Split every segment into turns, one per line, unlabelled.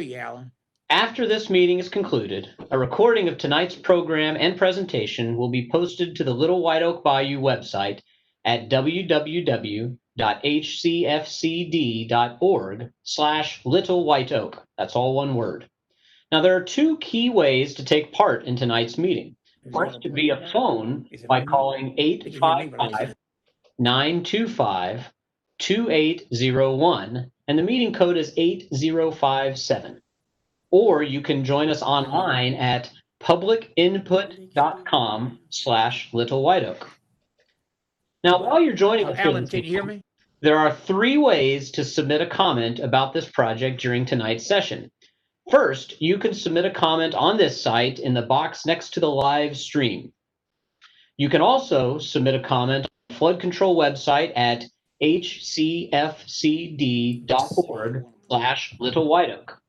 you, Alan.
After this meeting is concluded, a recording of tonight's program and presentation will be posted to the Little White Oak Bayou website at www.hcfcd.org/Little White Oak. That's all one word. Now, there are two key ways to take part in tonight's meeting. First, via phone by calling 855-925-2801, and the meeting code is 8057. Or you can join us online at publicinput.com/Little White Oak. Now, while you're joining us,
Alan, can you hear me?
there are three ways to submit a comment about this project during tonight's session. First, you can submit a comment on this site in the box next to the live stream. You can also submit a comment on the flood control website at hcfcd.org/Little White Oak.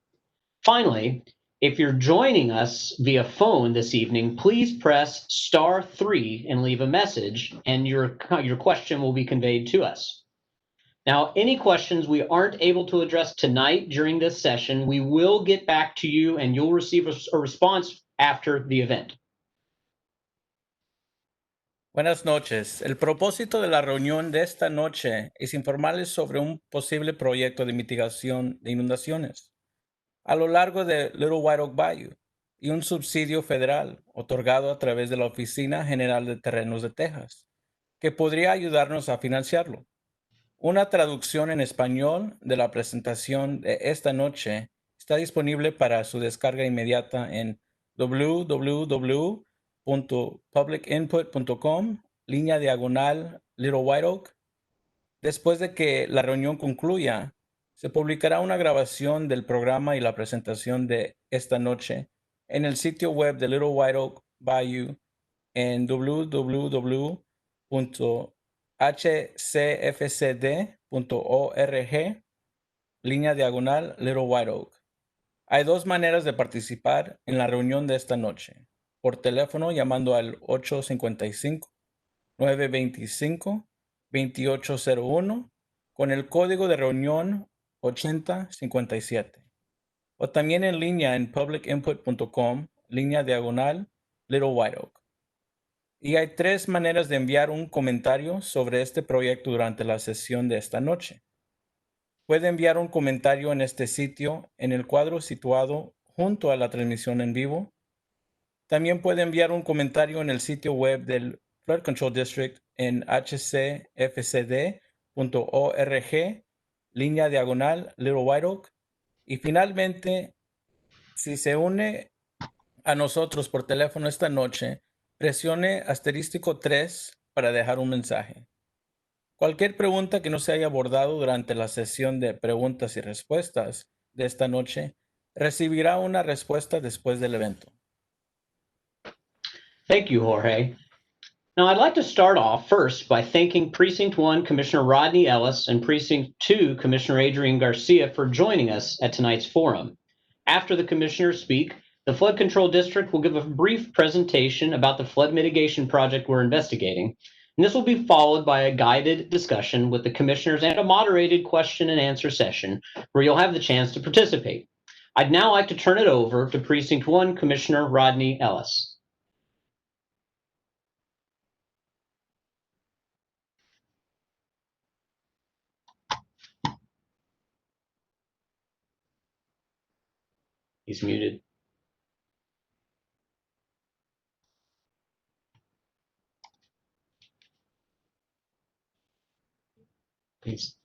Finally, if you're joining us via phone this evening, please press *3 and leave a message, and your question will be conveyed to us. Now, any questions we aren't able to address tonight during this session, we will get back to you and you'll receive a response after the event.
Buenas noches. El propósito de la reunión de esta noche es informarles sobre un posible proyecto de mitigación de inundaciones a lo largo de Little White Oak Bayou y un subsidio federal otorgado a través de la Oficina General de Terrenos de Texas, que podría ayudarnos a financiarlo. Una traducción en español de la presentación de esta noche está disponible para su descarga inmediata en www.publicinput.com/Little White Oak. Después de que la reunión concluya, se publicará una grabación del programa y la presentación de esta noche en el sitio web de Little White Oak Bayou en www.hcfcd.org/Little White Oak. Hay dos maneras de participar en la reunión de esta noche: por teléfono llamando al 855-925-2801 con el código de reunión 8057, o también en línea en publicinput.com/Little White Oak. Y hay tres maneras de enviar un comentario sobre este proyecto durante la sesión de esta noche. Puede enviar un comentario en este sitio en el cuadro situado junto a la transmisión en vivo. También puede enviar un comentario en el sitio web del Flood Control District en hcfcd.org/Little White Oak. Y finalmente, si se une a nosotros por teléfono esta noche, presione *3 para dejar un mensaje. Cualquier pregunta que no se haya abordado durante la sesión de preguntas y respuestas de esta noche recibirá una respuesta después del evento.
Thank you, Jorge. Now, I'd like to start off first by thanking Precinct 1 Commissioner Rodney Ellis and Precinct 2 Commissioner Adrian Garcia for joining us at tonight's forum. After the commissioners speak, the Flood Control District will give a brief presentation about the flood mitigation project we're investigating, and this will be followed by a guided discussion with the commissioners and a moderated question and answer session where you'll have the chance to participate. I'd now like to turn it over to Precinct 1 Commissioner Rodney Ellis. He's muted.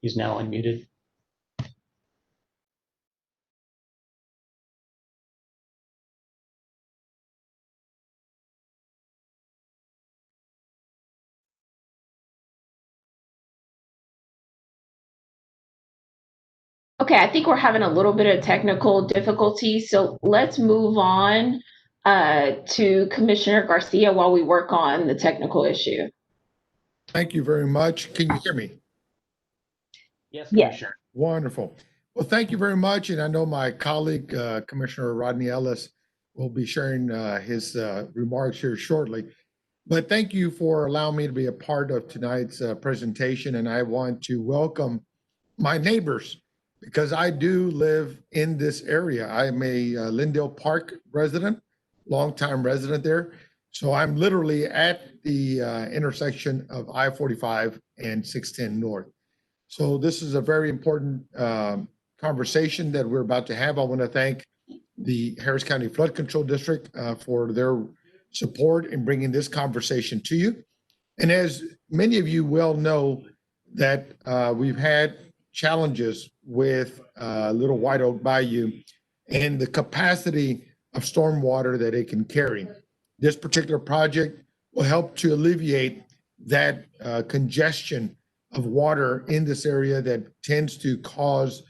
He's now unmuted.
Okay, I think we're having a little bit of technical difficulty, so let's move on to Commissioner Garcia while we work on the technical issue.
Thank you very much. Can you hear me?
Yes, Commissioner.
Wonderful. Well, thank you very much. And I know my colleague, Commissioner Rodney Ellis, will be sharing his remarks here shortly. But thank you for allowing me to be a part of tonight's presentation. And I want to welcome my neighbors, because I do live in this area. I'm a Lindale Park resident, longtime resident there. So I'm literally at the intersection of I-45 and 610 North. So this is a very important conversation that we're about to have. I want to thank the Harris County Flood Control District for their support in bringing this conversation to you. And as many of you well know, that we've had challenges with Little White Oak Bayou and the capacity of stormwater that it can carry. This particular project will help to alleviate that congestion of water in this area that tends to cause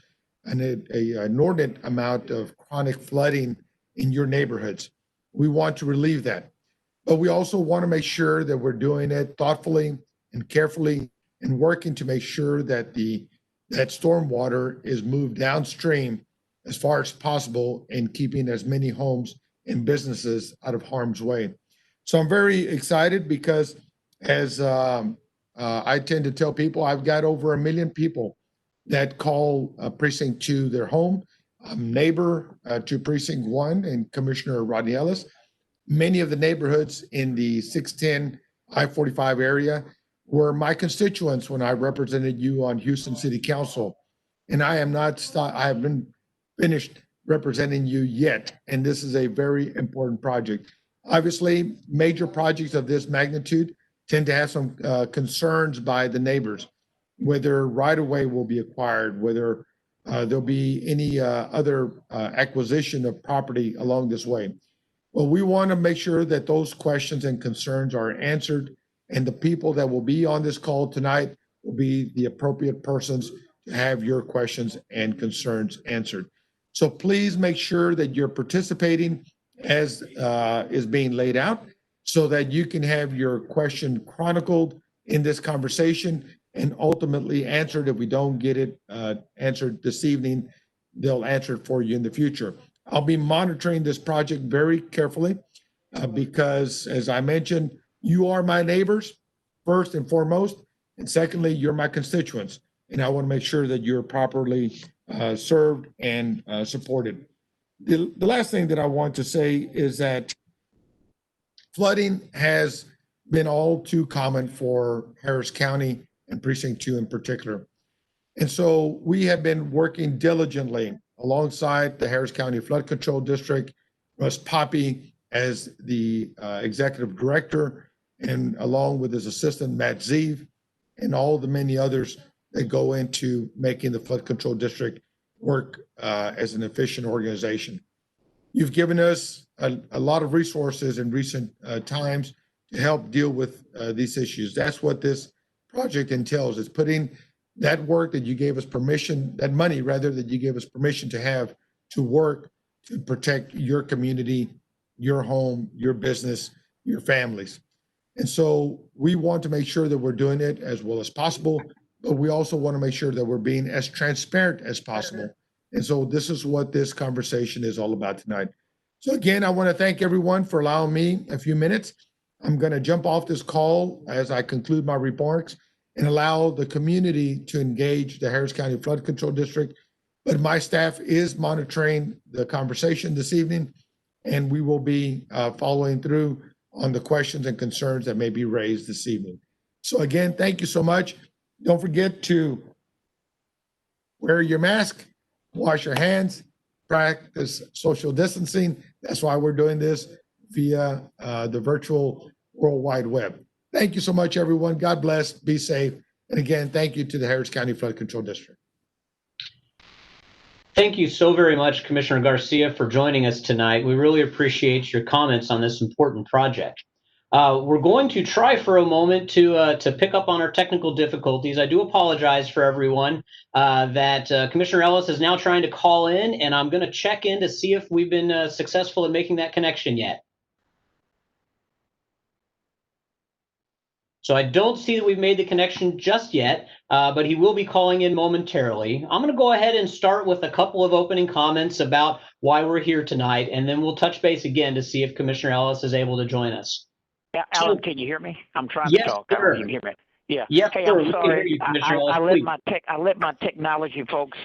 an inordinate amount of chronic flooding in your neighborhoods. We want to relieve that. But we also want to make sure that we're doing it thoughtfully and carefully and working to make sure that that stormwater is moved downstream as far as possible and keeping as many homes and businesses out of harm's way. So I'm very excited because as I tend to tell people, I've got over 1 million people that call Precinct 2 their home. I'm neighbor to Precinct 1 and Commissioner Rodney Ellis. Many of the neighborhoods in the 610 I-45 area were my constituents when I represented you on Houston City Council. And I haven't finished representing you yet. And this is a very important project. Obviously, major projects of this magnitude tend to have some concerns by the neighbors, whether right-of-way will be acquired, whether there'll be any other acquisition of property along this way. Well, we want to make sure that those questions and concerns are answered, and the people that will be on this call tonight will be the appropriate persons to have your questions and concerns answered. So please make sure that you're participating as is being laid out so that you can have your question chronicled in this conversation and ultimately answered. If we don't get it answered this evening, they'll answer it for you in the future. I'll be monitoring this project very carefully because, as I mentioned, you are my neighbors, first and foremost. And secondly, you're my constituents. And I want to make sure that you're properly served and supported. The last thing that I want to say is that flooding has been all too common for Harris County and Precinct 2 in particular. And so we have been working diligently alongside the Harris County Flood Control District, Russ Poppy as the executive director, and along with his assistant, Matt Zeev, and all the many others that go into making the Flood Control District work as an efficient organization. You've given us a lot of resources in recent times to help deal with these issues. That's what this project entails, is putting that work that you gave us permission, that money rather, that you gave us permission to have to work to protect your community, your home, your business, your families. And so we want to make sure that we're doing it as well as possible, but we also want to make sure that we're being as transparent as possible. And so this is what this conversation is all about tonight. So again, I want to thank everyone for allowing me a few minutes. I'm going to jump off this call as I conclude my remarks and allow the community to engage the Harris County Flood Control District. But my staff is monitoring the conversation this evening, and we will be following through on the questions and concerns that may be raised this evening. So again, thank you so much. Don't forget to wear your mask, wash your hands, practice social distancing. That's why we're doing this via the virtual World Wide Web. Thank you so much, everyone. God bless. Be safe. And again, thank you to the Harris County Flood Control District.
Thank you so very much, Commissioner Garcia, for joining us tonight. We really appreciate your comments on this important project. We're going to try for a moment to pick up on our technical difficulties. I do apologize for everyone that Commissioner Ellis is now trying to call in, and I'm going to check in to see if we've been successful in making that connection yet. So I don't see that we've made the connection just yet, but he will be calling in momentarily. I'm going to go ahead and start with a couple of opening comments about why we're here tonight, and then we'll touch base again to see if Commissioner Ellis is able to join us.
Yeah, Alan, can you hear me? I'm trying to talk. I don't know if you can hear me. Yeah.
Yes,
Hey,
sir.
I'm
We can hear
sorry.
you, Commissioner
I
Ellis.
let
Please.
my technology folks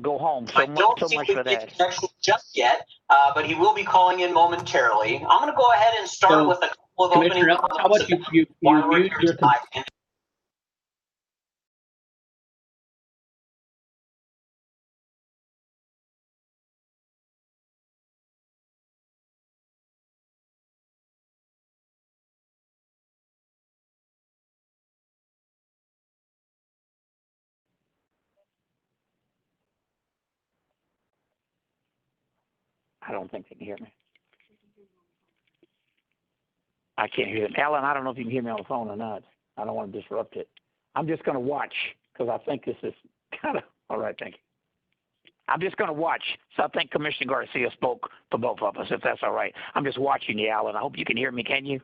go home.
I don't
So
think
much
we
for
can get
that.
connection just yet, but he will be calling in momentarily. I'm going to go ahead and start with a couple of
Commissioner
opening
Ellis, how about
comments
you
while we're
mute
here
your
tonight.
I don't think they can hear me. I can't hear them. Alan, I don't know if you can hear me on the phone or not. I don't want to disrupt it. I'm just going to watch because I think this is kind of all right. Thank you. I'm just going to watch. So I think Commissioner Garcia spoke for both of us, if that's all right. I'm just watching you, Alan. I hope you can hear me. Can you?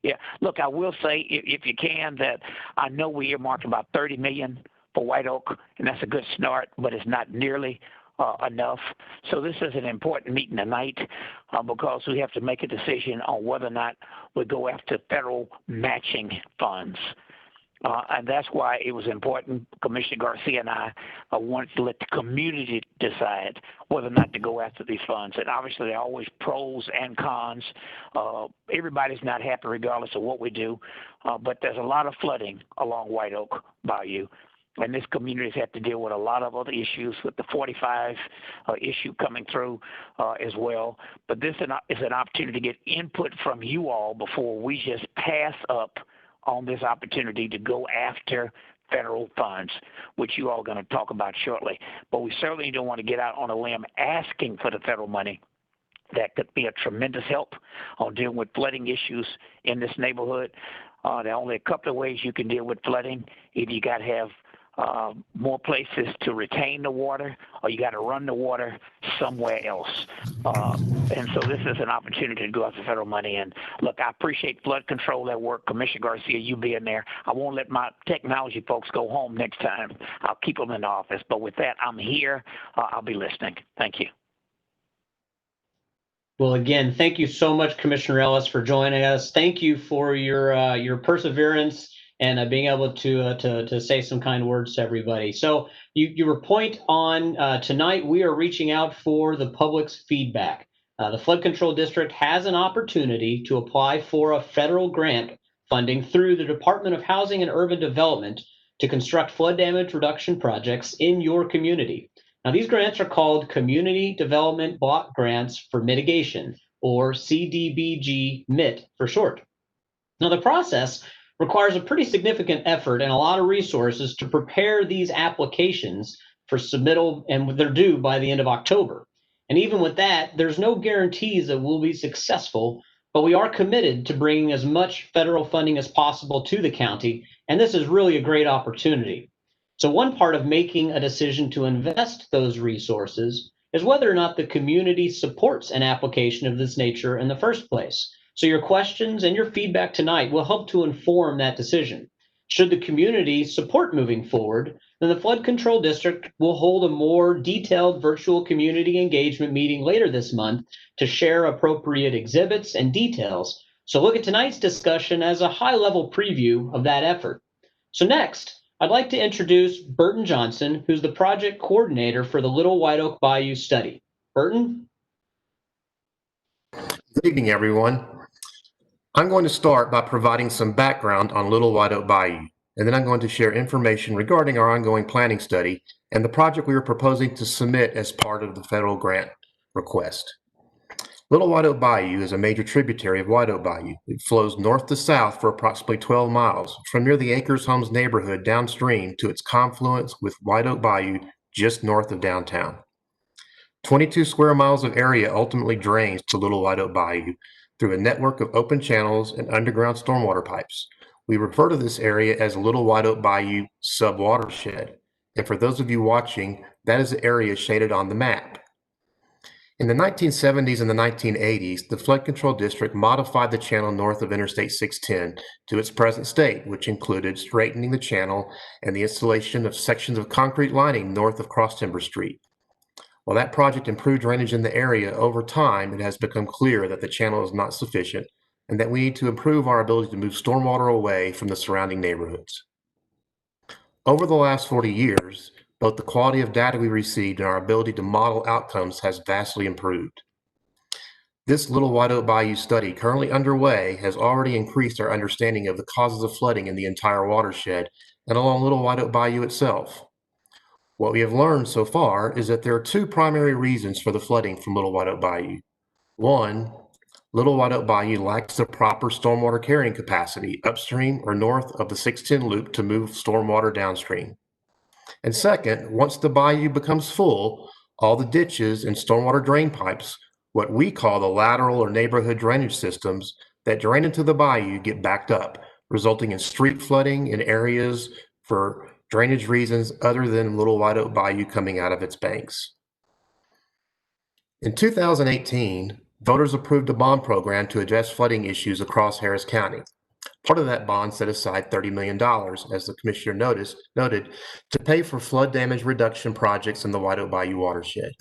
Yeah. Look, I will say, if you can, that I know we earmarked about $30 million for White Oak, and that's a good start, but it's not nearly enough. So this is an important meeting tonight because we have to make a decision on whether or not we go after federal matching funds. And that's why it was important. Commissioner Garcia and I wanted to let the community decide whether or not to go after these funds. And obviously, there are always pros and cons. Everybody's not happy regardless of what we do. But there's a lot of flooding along White Oak Bayou. And this community has had to deal with a lot of other issues, with the 45 issue coming through as well. But this is an opportunity to get input from you all before we just pass up on this opportunity to go after federal funds, which you all are going to talk about shortly. But we certainly don't want to get out on a limb asking for the federal money. That could be a tremendous help on dealing with flooding issues in this neighborhood. There are only a couple of ways you can deal with flooding. Either you got to have more places to retain the water, or you got to run the water somewhere else. And so this is an opportunity to go after federal money. And look, I appreciate flood control, that work. Commissioner Garcia, you being there. I won't let my technology folks go home next time. I'll keep them in the office. But with that, I'm here. I'll be listening. Thank you.
Well, again, thank you so much, Commissioner Ellis, for joining us. Thank you for your perseverance and being able to say some kind words to everybody. So your point on tonight, we are reaching out for the public's feedback. The Flood Control District has an opportunity to apply for a federal grant funding through the Department of Housing and Urban Development to construct flood damage reduction projects in your community. Now, these grants are called Community Development Block Grants for Mitigation, or CDBG-MIT for short. Now, the process requires a pretty significant effort and a lot of resources to prepare these applications for submittal, and they're due by the end of October. And even with that, there's no guarantees that we'll be successful, but we are committed to bringing as much federal funding as possible to the county, and this is really a great opportunity. So one part of making a decision to invest those resources is whether or not the community supports an application of this nature in the first place. So your questions and your feedback tonight will help to inform that decision. Should the community support moving forward, then the Flood Control District will hold a more detailed virtual community engagement meeting later this month to share appropriate exhibits and details. So look at tonight's discussion as a high-level preview of that effort. So next, I'd like to introduce Burton Johnson, who's the project coordinator for the Little White Oak Bayou study. Burton?
Good evening, everyone. I'm going to start by providing some background on Little White Oak Bayou, and then I'm going to share information regarding our ongoing planning study and the project we are proposing to submit as part of the federal grant request. Little White Oak Bayou is a major tributary of White Oak Bayou. It flows north to south for approximately 12 miles from near the Acres Homes neighborhood downstream to its confluence with White Oak Bayou just north of downtown. 22 square miles of area ultimately drains to Little White Oak Bayou through a network of open channels and underground stormwater pipes. We refer to this area as Little White Oak Bayou subwatershed. And for those of you watching, that is the area shaded on the map. In the 1970s and the 1980s, the Flood Control District modified the channel north of Interstate 610 to its present state, which included straightening the channel and the installation of sections of concrete lining north of Cross Timber Street. While that project improved drainage in the area, over time, it has become clear that the channel is not sufficient and that we need to improve our ability to move stormwater away from the surrounding neighborhoods. Over the last 40 years, both the quality of data we received and our ability to model outcomes has vastly improved. This Little White Oak Bayou study currently underway has already increased our understanding of the causes of flooding in the entire watershed and along Little White Oak Bayou itself. What we have learned so far is that there are two primary reasons for the flooding from Little White Oak Bayou. One, Little White Oak Bayou lacks the proper stormwater carrying capacity upstream or north of the 610 loop to move stormwater downstream. And second, once the bayou becomes full, all the ditches and stormwater drain pipes, what we call the lateral or neighborhood drainage systems that drain into the bayou, get backed up, resulting in street flooding in areas for drainage reasons other than Little White Oak Bayou coming out of its banks. In 2018, voters approved a bond program to address flooding issues across Harris County. Part of that bond set aside $30 million, as the commissioner noted, to pay for flood damage reduction projects in the White Oak Bayou watershed.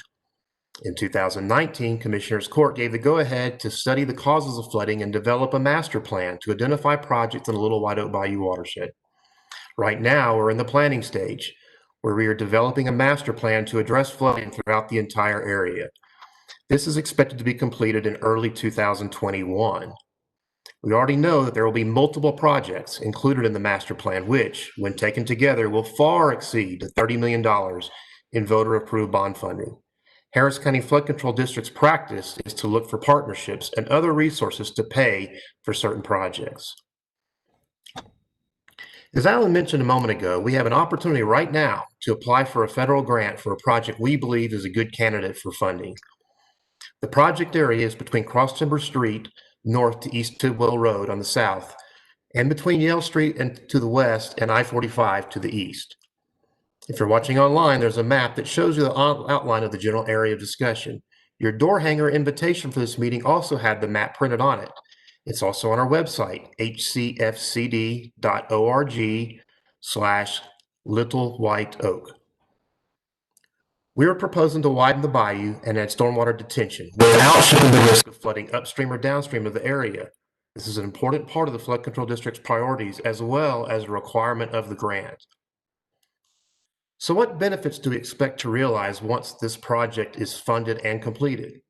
In 2019, Commissioners Court gave the go-ahead to study the causes of flooding and develop a master plan to identify projects in the Little White Oak Bayou watershed. Right now, we're in the planning stage, where we are developing a master plan to address flooding throughout the entire area. This is expected to be completed in early 2021. We already know that there will be multiple projects included in the master plan, which, when taken together, will far exceed the $30 million in voter-approved bond funding. Harris County Flood Control District's practice is to look for partnerships and other resources to pay for certain projects. As Alan mentioned a moment ago, we have an opportunity right now to apply for a federal grant for a project we believe is a good candidate for funding. The project area is between Cross Timber Street north to East Tidwell Road on the south, and between Yale Street and to the west and I-45 to the east. If you're watching online, there's a map that shows you the outline of the general area of discussion. Your door hanger invitation for this meeting also had the map printed on it. It's also on our website, hcfcd.org/Little White Oak. We are proposing to widen the bayou and add stormwater detention without showing the risk of flooding upstream or downstream of the area. This is an important part of the Flood Control District's priorities as well as a requirement of the grant. So what benefits do we expect to realize once this project is funded and completed?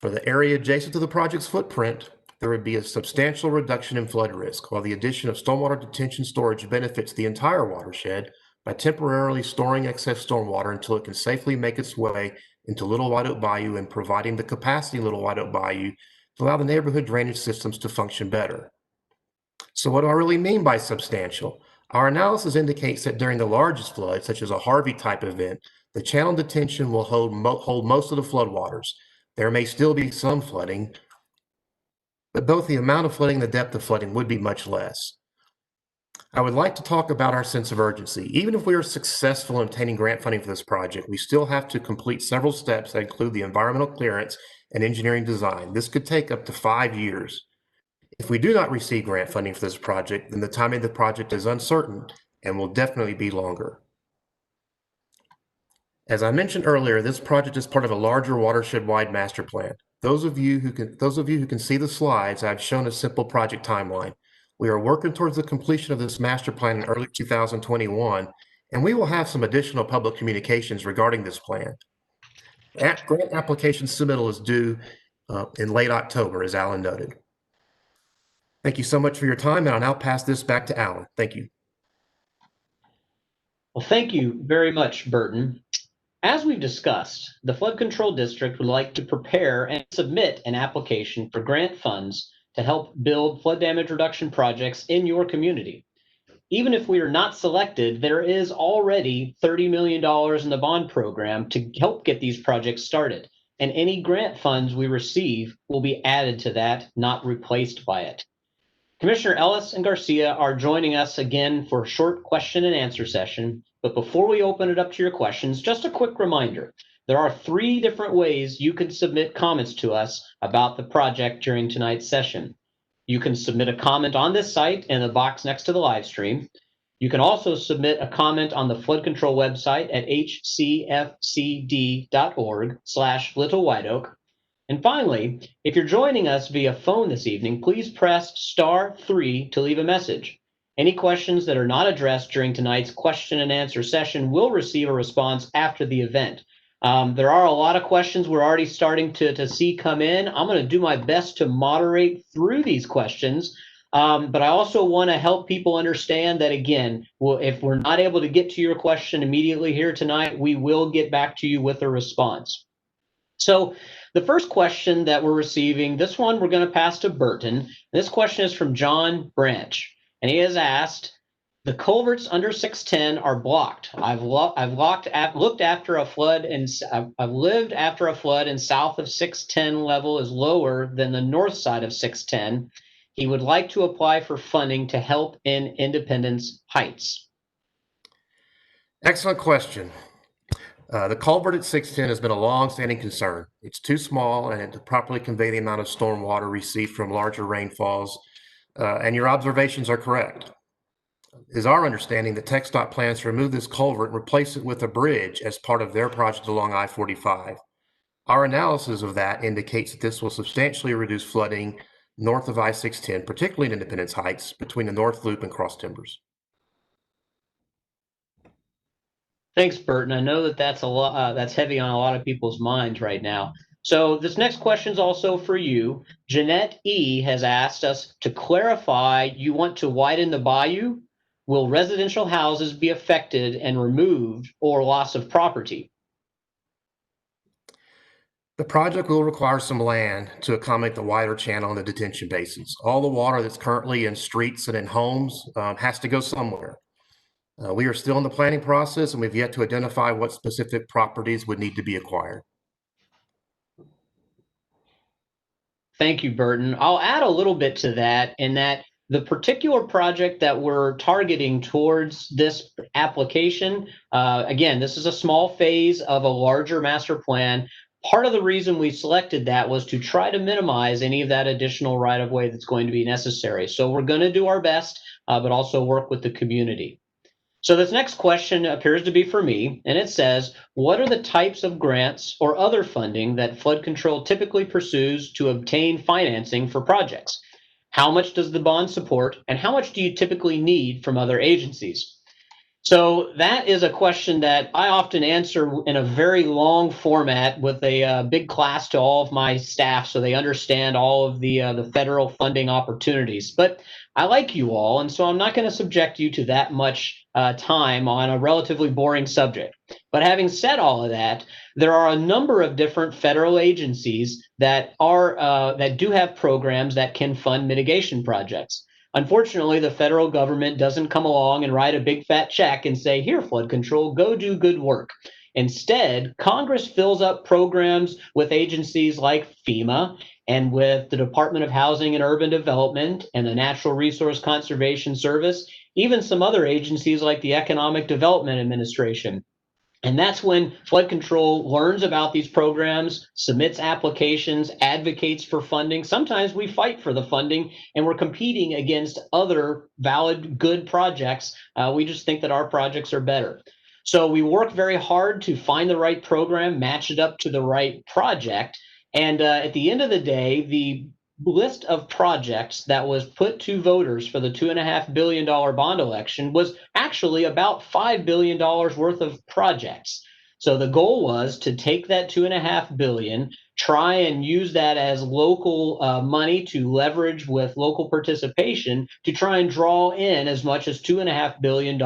For the area adjacent to the project's footprint, there would be a substantial reduction in flood risk, while the addition of stormwater detention storage benefits the entire watershed by temporarily storing excess stormwater until it can safely make its way into Little White Oak Bayou and providing the capacity in Little White Oak Bayou to allow the neighborhood drainage systems to function better. So what do I really mean by substantial? Our analysis indicates that during the largest flood, such as a Harvey type event, the channel detention will hold most of the floodwaters. There may still be some flooding, but both the amount of flooding and the depth of flooding would be much less. I would like to talk about our sense of urgency. Even if we are successful in obtaining grant funding for this project, we still have to complete several steps that include the environmental clearance and engineering design. This could take up to 5 years. If we do not receive grant funding for this project, then the timing of the project is uncertain and will definitely be longer. As I mentioned earlier, this project is part of a larger watershed-wide master plan. Those of you who can see the slides, I've shown a simple project timeline. We are working towards the completion of this master plan in early 2021, and we will have some additional public communications regarding this plan. Grant application submittal is due in late October, as Alan noted. Thank you so much for your time, and I'll now pass this back to Alan. Thank you.
Well, thank you very much, Burton. As we've discussed, the Flood Control District would like to prepare and submit an application for grant funds to help build flood damage reduction projects in your community. Even if we are not selected, there is already $30 million in the bond program to help get these projects started, and any grant funds we receive will be added to that, not replaced by it. Commissioner Ellis and Garcia are joining us again for a short question and answer session. But before we open it up to your questions, just a quick reminder. There are 3 different ways you can submit comments to us about the project during tonight's session. You can submit a comment on this site in the box next to the live stream. You can also submit a comment on the flood control website at hcfcd.org/Little White Oak. And finally, if you're joining us via phone this evening, please press *3 to leave a message. Any questions that are not addressed during tonight's question and answer session will receive a response after the event. There are a lot of questions we're already starting to see come in. I'm going to do my best to moderate through these questions, but I also want to help people understand that, again, if we're not able to get to your question immediately here tonight, we will get back to you with a response. So the first question that we're receiving, this one we're going to pass to Burton. This question is from John Branch, and he has asked, the culverts under 610 are blocked. I've looked after a flood, and I've lived after a flood, and south of 610 level is lower than the north side of 610. He would like to apply for funding to help in Independence Heights.
Excellent question. The culvert at 610 has been a long-standing concern. It's too small and to properly convey the amount of storm water received from larger rainfalls, and your observations are correct. It is our understanding that TxDOT plans to remove this culvert and replace it with a bridge as part of their project along I-45. Our analysis of that indicates that this will substantially reduce flooding north of I-610, particularly in Independence Heights, between the North Loop and Cross Timbers.
Thanks, Burton. I know that that's a lot. That's heavy on a lot of people's minds right now. So this next question is also for you. Jeanette E. has asked us to clarify, you want to widen the bayou? Will residential houses be affected and removed, or loss of property?
The project will require some land to accommodate the wider channel in the detention basins. All the water that's currently in streets and in homes has to go somewhere. We are still in the planning process, and we've yet to identify what specific properties would need to be acquired.
Thank you, Burton. I'll add a little bit to that, in that the particular project that we're targeting towards this application, again, this is a small phase of a larger master plan. Part of the reason we selected that was to try to minimize any of that additional right-of-way that's going to be necessary. So we're going to do our best, but also work with the community. So this next question appears to be for me, and it says, what are the types of grants or other funding that flood control typically pursues to obtain financing for projects? How much does the bond support, and how much do you typically need from other agencies? So that is a question that I often answer in a very long format with a big class to all of my staff, so they understand all of the federal funding opportunities. But I like you all, and so I'm not going to subject you to that much time on a relatively boring subject. But having said all of that, there are a number of different federal agencies that do have programs that can fund mitigation projects. Unfortunately, the federal government doesn't come along and write a big fat check and say, here, flood control, go do good work. Instead, Congress fills up programs with agencies like FEMA and with the Department of Housing and Urban Development and the Natural Resource Conservation Service, even some other agencies like the Economic Development Administration. And that's when flood control learns about these programs, submits applications, advocates for funding. Sometimes we fight for the funding and we're competing against other valid, good projects. We just think that our projects are better. So we work very hard to find the right program, match it up to the right project. And at the end of the day, the list of projects that was put to voters for the $2.5 billion bond election was actually about $5 billion worth of projects. So the goal was to take that $2.5 billion, try and use that as local money to leverage with local participation to try and draw in as much as $2.5 billion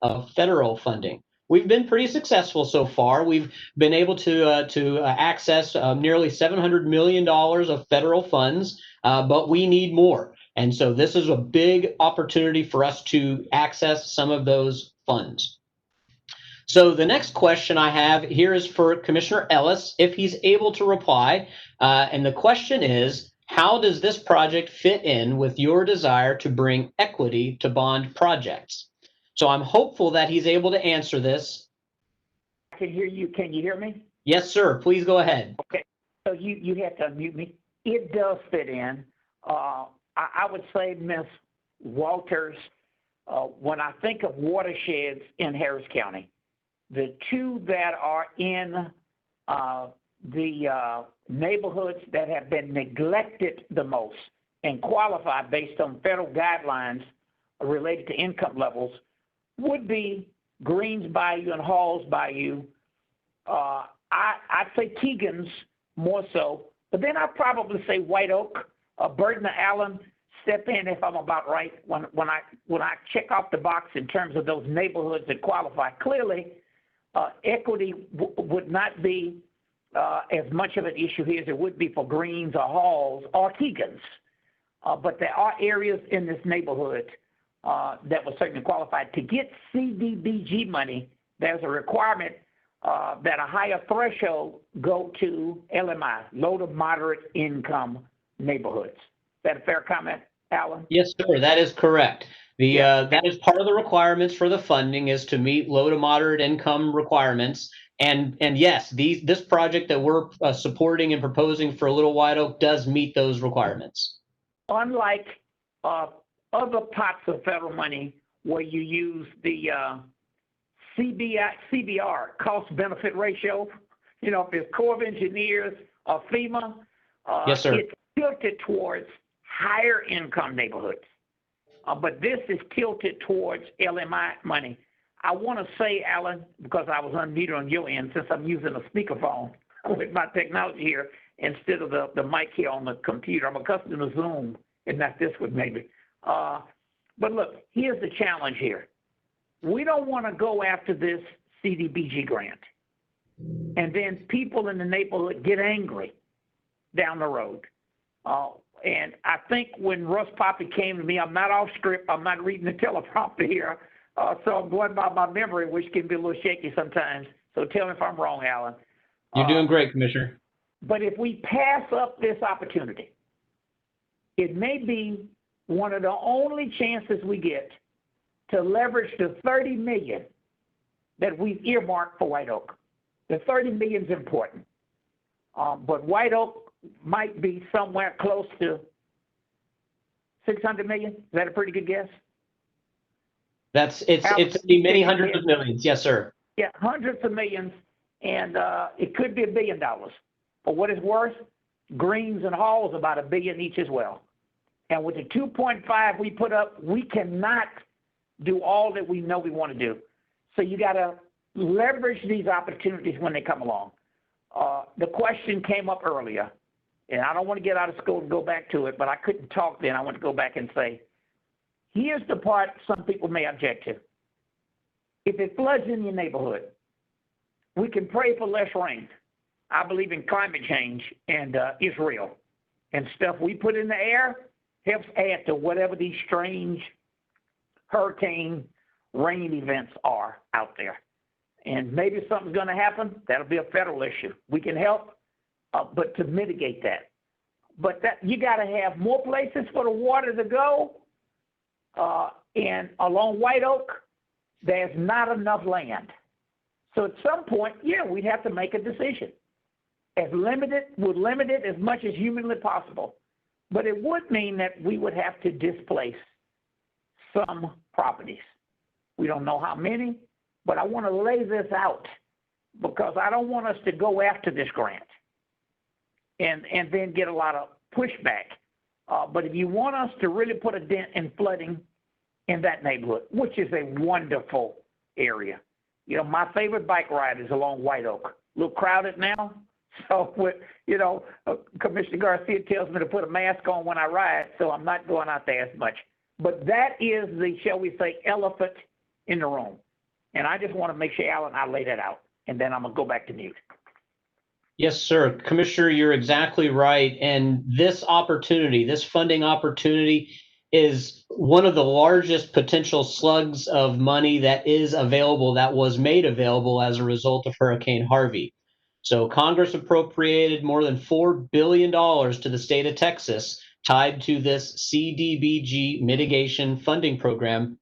of federal funding. We've been pretty successful so far. We've been able to access nearly $700 million of federal funds, but we need more. And so this is a big opportunity for us to access some of those funds. So the next question I have here is for Commissioner Ellis, if he's able to reply. And the question is, how does this project fit in with your desire to bring equity to bond projects? So I'm hopeful that he's able to answer this.
I can hear you. Can you hear me?
Yes, sir. Please go ahead.
Okay. So you have to unmute me. It does fit in. I would say, Ms. Walters, when I think of watersheds in Harris County, the two that are in the neighborhoods that have been neglected the most and qualify based on federal guidelines related to income levels would be Greens Bayou and Halls Bayou. I'd say Keegan's more so, but then I'd probably say White Oak, Burton or Allen step in if I'm about right when I check off the box in terms of those neighborhoods that qualify. Clearly, equity would not be as much of an issue here as it would be for Greens or Halls or Keegan's. But there are areas in this neighborhood that would certainly qualify. To get CDBG money, there's a requirement that a higher threshold go to LMI, low to moderate income neighborhoods. Is that a fair comment, Alan?
Yes, sir, that is correct. That is part of the requirements for the funding is to meet low to moderate income requirements. And yes, this project that we're supporting and proposing for Little White Oak does meet those requirements.
Unlike other pots of federal money where you use the CBR, cost benefit ratio, if it's Corps of Engineers or FEMA,
yes, sir.
It's tilted towards higher income neighborhoods. But this is tilted towards LMI money. I want to say, Alan, because I was unmuted on your end, since I'm using a speakerphone with my technology here instead of the mic here on the computer. I'm accustomed to Zoom and not this one maybe. But look, here's the challenge here. We don't want to go after this CDBG grant. And then people in the neighborhood get angry down the road. And I think when Russ Poppy came to me, I'm not off script, I'm not reading the teleprompter here, so I'm going by my memory, which can be a little shaky sometimes. So tell me if I'm wrong, Alan.
You're doing great, Commissioner.
But if we pass up this opportunity, it may be one of the only chances we get to leverage the $30 million that we've earmarked for White Oak. The $30 million is important, but White Oak might be somewhere close to $600 million. Is that a pretty good guess?
It's many hundreds of millions. Yes, sir.
Yeah, hundreds of millions, and it could be $1 billion. For what it's worth, Greens and Halls about $1 billion each as well. And with the 2.5 we put up, we cannot do all that we know we want to do. So you got to leverage these opportunities when they come along. The question came up earlier, and I don't want to get out of school and go back to it, but I couldn't talk then. I want to go back and say, here's the part some people may object to. If it floods in your neighborhood, we can pray for less rain. I believe in climate change, and it's real. And stuff we put in the air helps add to whatever these strange hurricane rain events are out there. And maybe something's going to happen. That'll be a federal issue. We can help, but to mitigate that. But that you got to have more places for the water to go. And along White Oak, there's not enough land. So at some point, we'd have to make a decision. We'd limit it as much as humanly possible. But it would mean that we would have to displace some properties. We don't know how many, but I want to lay this out because I don't want us to go after this grant and then get a lot of pushback. But if you want us to really put a dent in flooding in that neighborhood, which is a wonderful area. My favorite bike ride is along White Oak. A little crowded now. So, Commissioner Garcia tells me to put a mask on when I ride, so I'm not going out there as much. But that is the, shall we say, elephant in the room. And I just want to make sure, Alan, I lay that out, and then I'm going to go back to mute.
Yes, sir. Commissioner, you're exactly right. And this funding opportunity is one of the largest potential slugs of money that is available, that was made available as a result of Hurricane Harvey. So Congress appropriated more than $4 billion to the state of Texas tied to this CDBG mitigation funding program.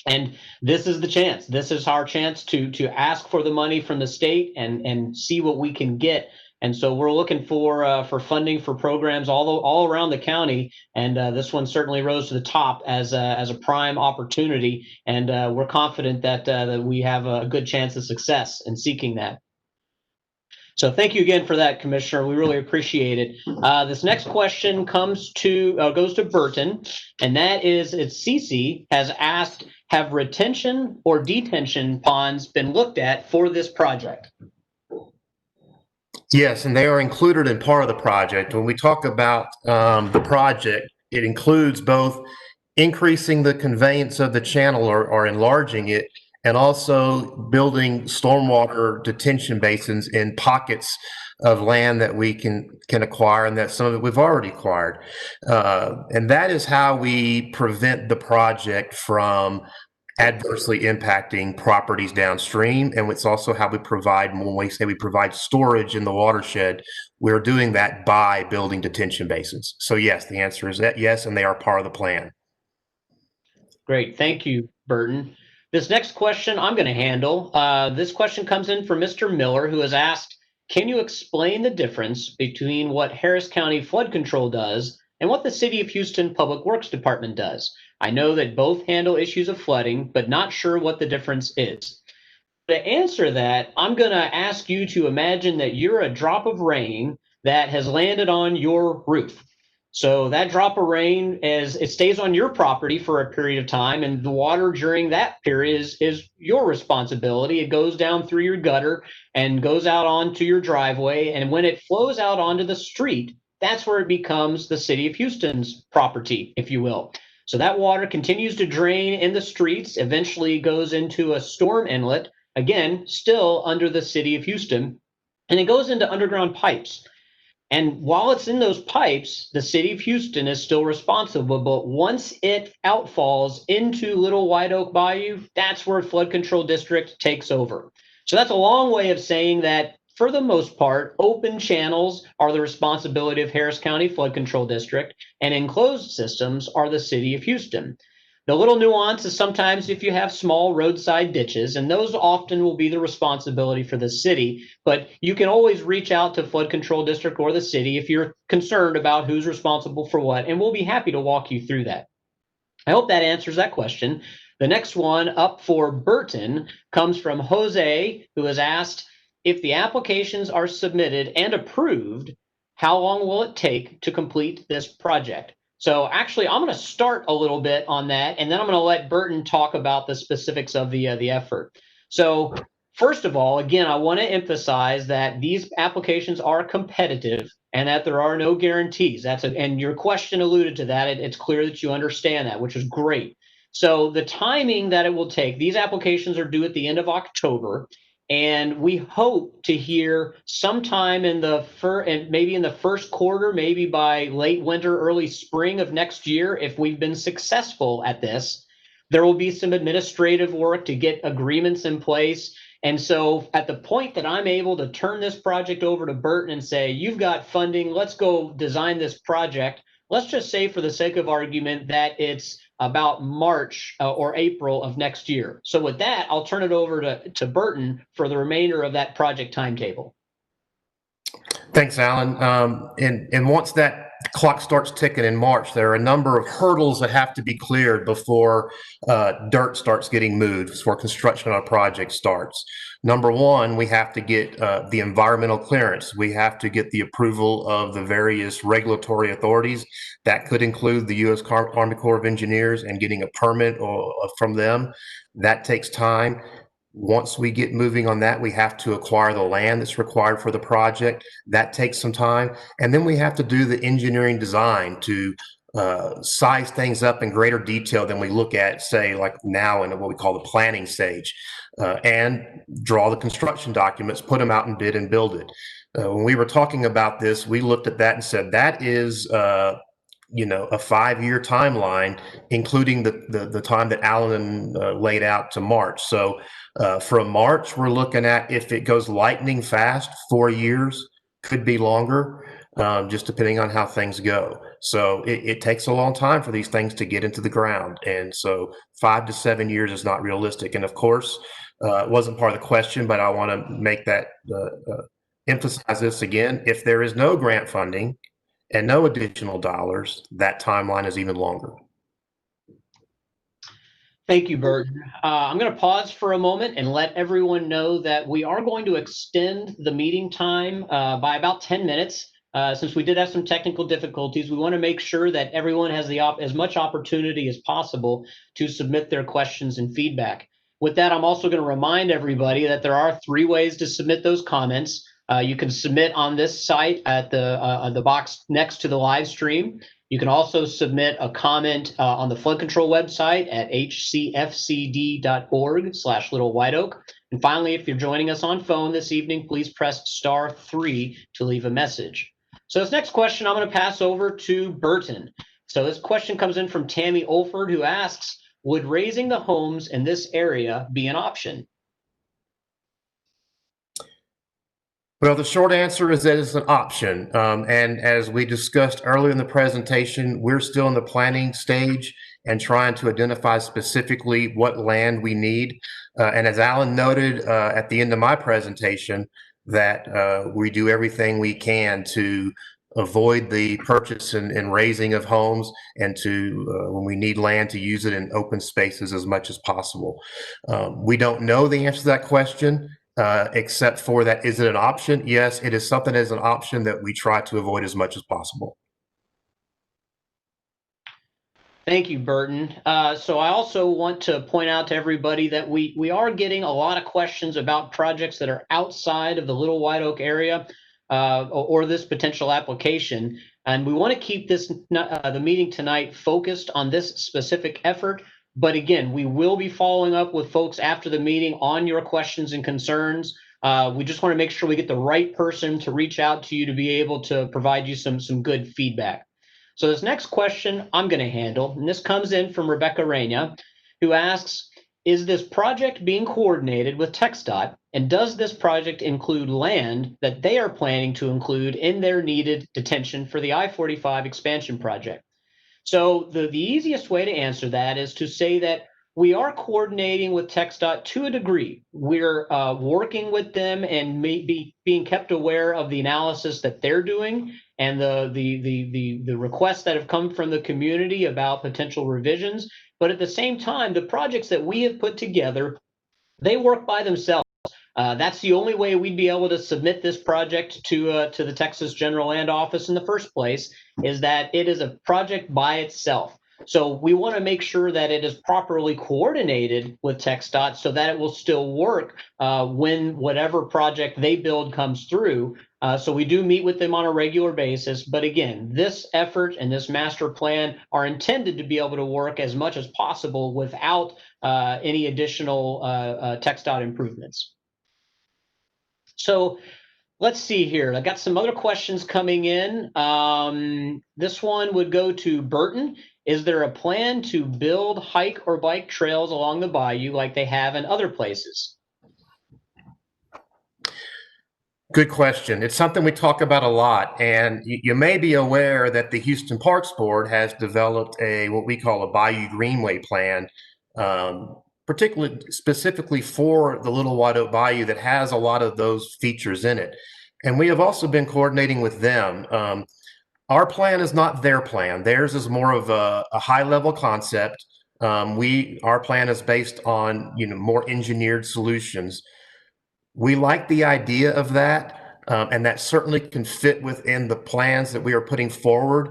And this is the chance. This is our chance to ask for the money from the state and see what we can get. And so we're looking for funding for programs all around the county. And this one certainly rose to the top as a prime opportunity. And we're confident that we have a good chance of success in seeking that. So thank you again for that, Commissioner. We really appreciate it. This next question goes to Burton, and that is, Cece has asked, have retention or detention ponds been looked at for this project?
Yes, and they are included in part of the project. When we talk about the project, it includes both increasing the conveyance of the channel or enlarging it, and also building stormwater detention basins in pockets of land that we can acquire, and that some of it we've already acquired. And that is how we prevent the project from adversely impacting properties downstream. And it's also how we provide, when we say we provide storage in the watershed, we're doing that by building detention basins. So yes, the answer is that yes, and they are part of the plan.
Great, thank you, Burton. This next question I'm going to handle. This question comes in from Mr. Miller, who has asked, can you explain the difference between what Harris County Flood Control does and what the City of Houston Public Works Department does? I know that both handle issues of flooding, but not sure what the difference is. To answer that, I'm going to ask you to imagine that you're a drop of rain that has landed on your roof. So that drop of rain, as it stays on your property for a period of time, and the water during that period is your responsibility. It goes down through your gutter and goes out onto your driveway. And when it flows out onto the street, that's where it becomes the City of Houston's property, if you will. So that water continues to drain in the streets, eventually goes into a storm inlet, again, still under the City of Houston, and it goes into underground pipes. And while it's in those pipes, the City of Houston is still responsible. But once it outfalls into Little White Oak Bayou, that's where Flood Control District takes over. So that's a long way of saying that, for the most part, open channels are the responsibility of Harris County Flood Control District, and enclosed systems are the City of Houston. The little nuance is sometimes if you have small roadside ditches, and those often will be the responsibility for the city, but you can always reach out to Flood Control District or the city if you're concerned about who's responsible for what, and we'll be happy to walk you through that. I hope that answers that question. The next one up for Burton comes from Jose, who has asked, if the applications are submitted and approved, how long will it take to complete this project? So actually, I'm going to start a little bit on that, and then I'm going to let Burton talk about the specifics of the effort. So first of all, again, I want to emphasize that these applications are competitive and that there are no guarantees. And your question alluded to that. It's clear that you understand that, which is great. So the timing that it will take, these applications are due at the end of October. And we hope to hear sometime in maybe in the first quarter, maybe by late winter, early spring of next year, if we've been successful at this. There will be some administrative work to get agreements in place. And so at the point that I'm able to turn this project over to Burton and say, you've got funding, let's go design this project. Let's just say, for the sake of argument, that it's about March or April of next year. So with that, I'll turn it over to Burton for the remainder of that project timetable.
Thanks, Alan. And once that clock starts ticking in March, there are a number of hurdles that have to be cleared before dirt starts getting moved, before construction on a project starts. Number one, we have to get the environmental clearance. We have to get the approval of the various regulatory authorities. That could include the U.S. Army Corps of Engineers, and getting a permit from them. That takes time. Once we get moving on that, we have to acquire the land that's required for the project. That takes some time. And then we have to do the engineering design to size things up in greater detail than we look at, say, like now in what we call the planning stage, and draw the construction documents, put them out and bid and build it. When we were talking about this, we looked at that and said, that is a 5-year timeline, including the time that Alan laid out to March. So from March, we're looking at, if it goes lightning fast, 4 years, could be longer, just depending on how things go. So it takes a long time for these things to get into the ground. And so 5 to 7 years is not realistic. And of course, it wasn't part of the question, but I want to make that emphasize this again. If there is no grant funding and no additional dollars, that timeline is even longer.
Thank you, Burton. I'm going to pause for a moment and let everyone know that we are going to extend the meeting time by about 10 minutes. Since we did have some technical difficulties, we want to make sure that everyone has as much opportunity as possible to submit their questions and feedback. With that, I'm also going to remind everybody that there are 3 ways to submit those comments. You can submit on this site at the box next to the live stream. You can also submit a comment on the flood control website at hcfcd.org/Little White Oak. And finally, if you're joining us on phone this evening, please press *3 to leave a message. So this next question I'm going to pass over to Burton. So this question comes in from Tammy Olford, who asks, would raising the homes in this area be an option?
Well, the short answer is that it's an option. And as we discussed earlier in the presentation, we're still in the planning stage and trying to identify specifically what land we need. And as Alan noted at the end of my presentation, that we do everything we can to avoid the purchase and raising of homes, and to, when we need land, to use it in open spaces as much as possible. We don't know the answer to that question. Except for that, is it an option? Yes, it is something as an option that we try to avoid as much as possible.
Thank you, Burton. So I also want to point out to everybody that we are getting a lot of questions about projects that are outside of the Little White Oak area or this potential application. And we want to keep this the meeting tonight focused on this specific effort. But again, we will be following up with folks after the meeting on your questions and concerns. We just want to make sure we get the right person to reach out to you to be able to provide you some good feedback. So this next question I'm going to handle, and this comes in from Rebecca Reina, who asks, is this project being coordinated with TxDOT, and does this project include land that they are planning to include in their needed detention for the I-45 expansion project? So the easiest way to answer that is to say that we are coordinating with TxDOT to a degree. We're working with them and maybe being kept aware of the analysis that they're doing and the requests that have come from the community about potential revisions. But at the same time, the projects that we have put together, they work by themselves. That's the only way we'd be able to submit this project to the Texas General Land Office in the first place, is that it is a project by itself. So we want to make sure that it is properly coordinated with TxDOT so that it will still work when whatever project they build comes through. So we do meet with them on a regular basis. But again, this effort and this master plan are intended to be able to work as much as possible without any additional TxDOT improvements. So let's see here. I got some other questions coming in. This one would go to Burton. Is there a plan to build hike or bike trails along the bayou like they have in other places?
Good question. It's something we talk about a lot, and you may be aware that the Houston Parks Board has developed what we call a Bayou Greenway plan, particularly specifically for the Little White Oak Bayou, that has a lot of those features in it. And we have also been coordinating with them. Our plan is not their plan. Theirs is more of a high-level concept. Our plan is based on more engineered solutions. We like the idea of that, and that certainly can fit within the plans that we are putting forward.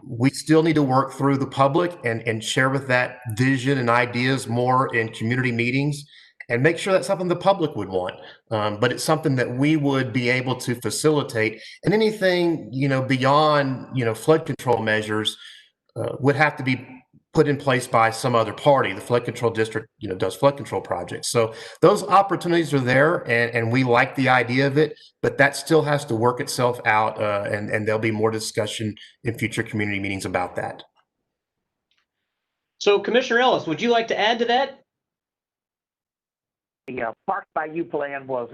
We still need to work through the public and share with that vision and ideas more in community meetings, and make sure that's something the public would want. But it's something that we would be able to facilitate, and anything beyond flood control measures would have to be put in place by some other party. The flood control district does flood control projects, so those opportunities are there, and we like the idea of it, but that still has to work itself out, and there'll be more discussion in future community meetings about that.
So Commissioner Ellis, would you like to add to that?
The Park Bayou plan was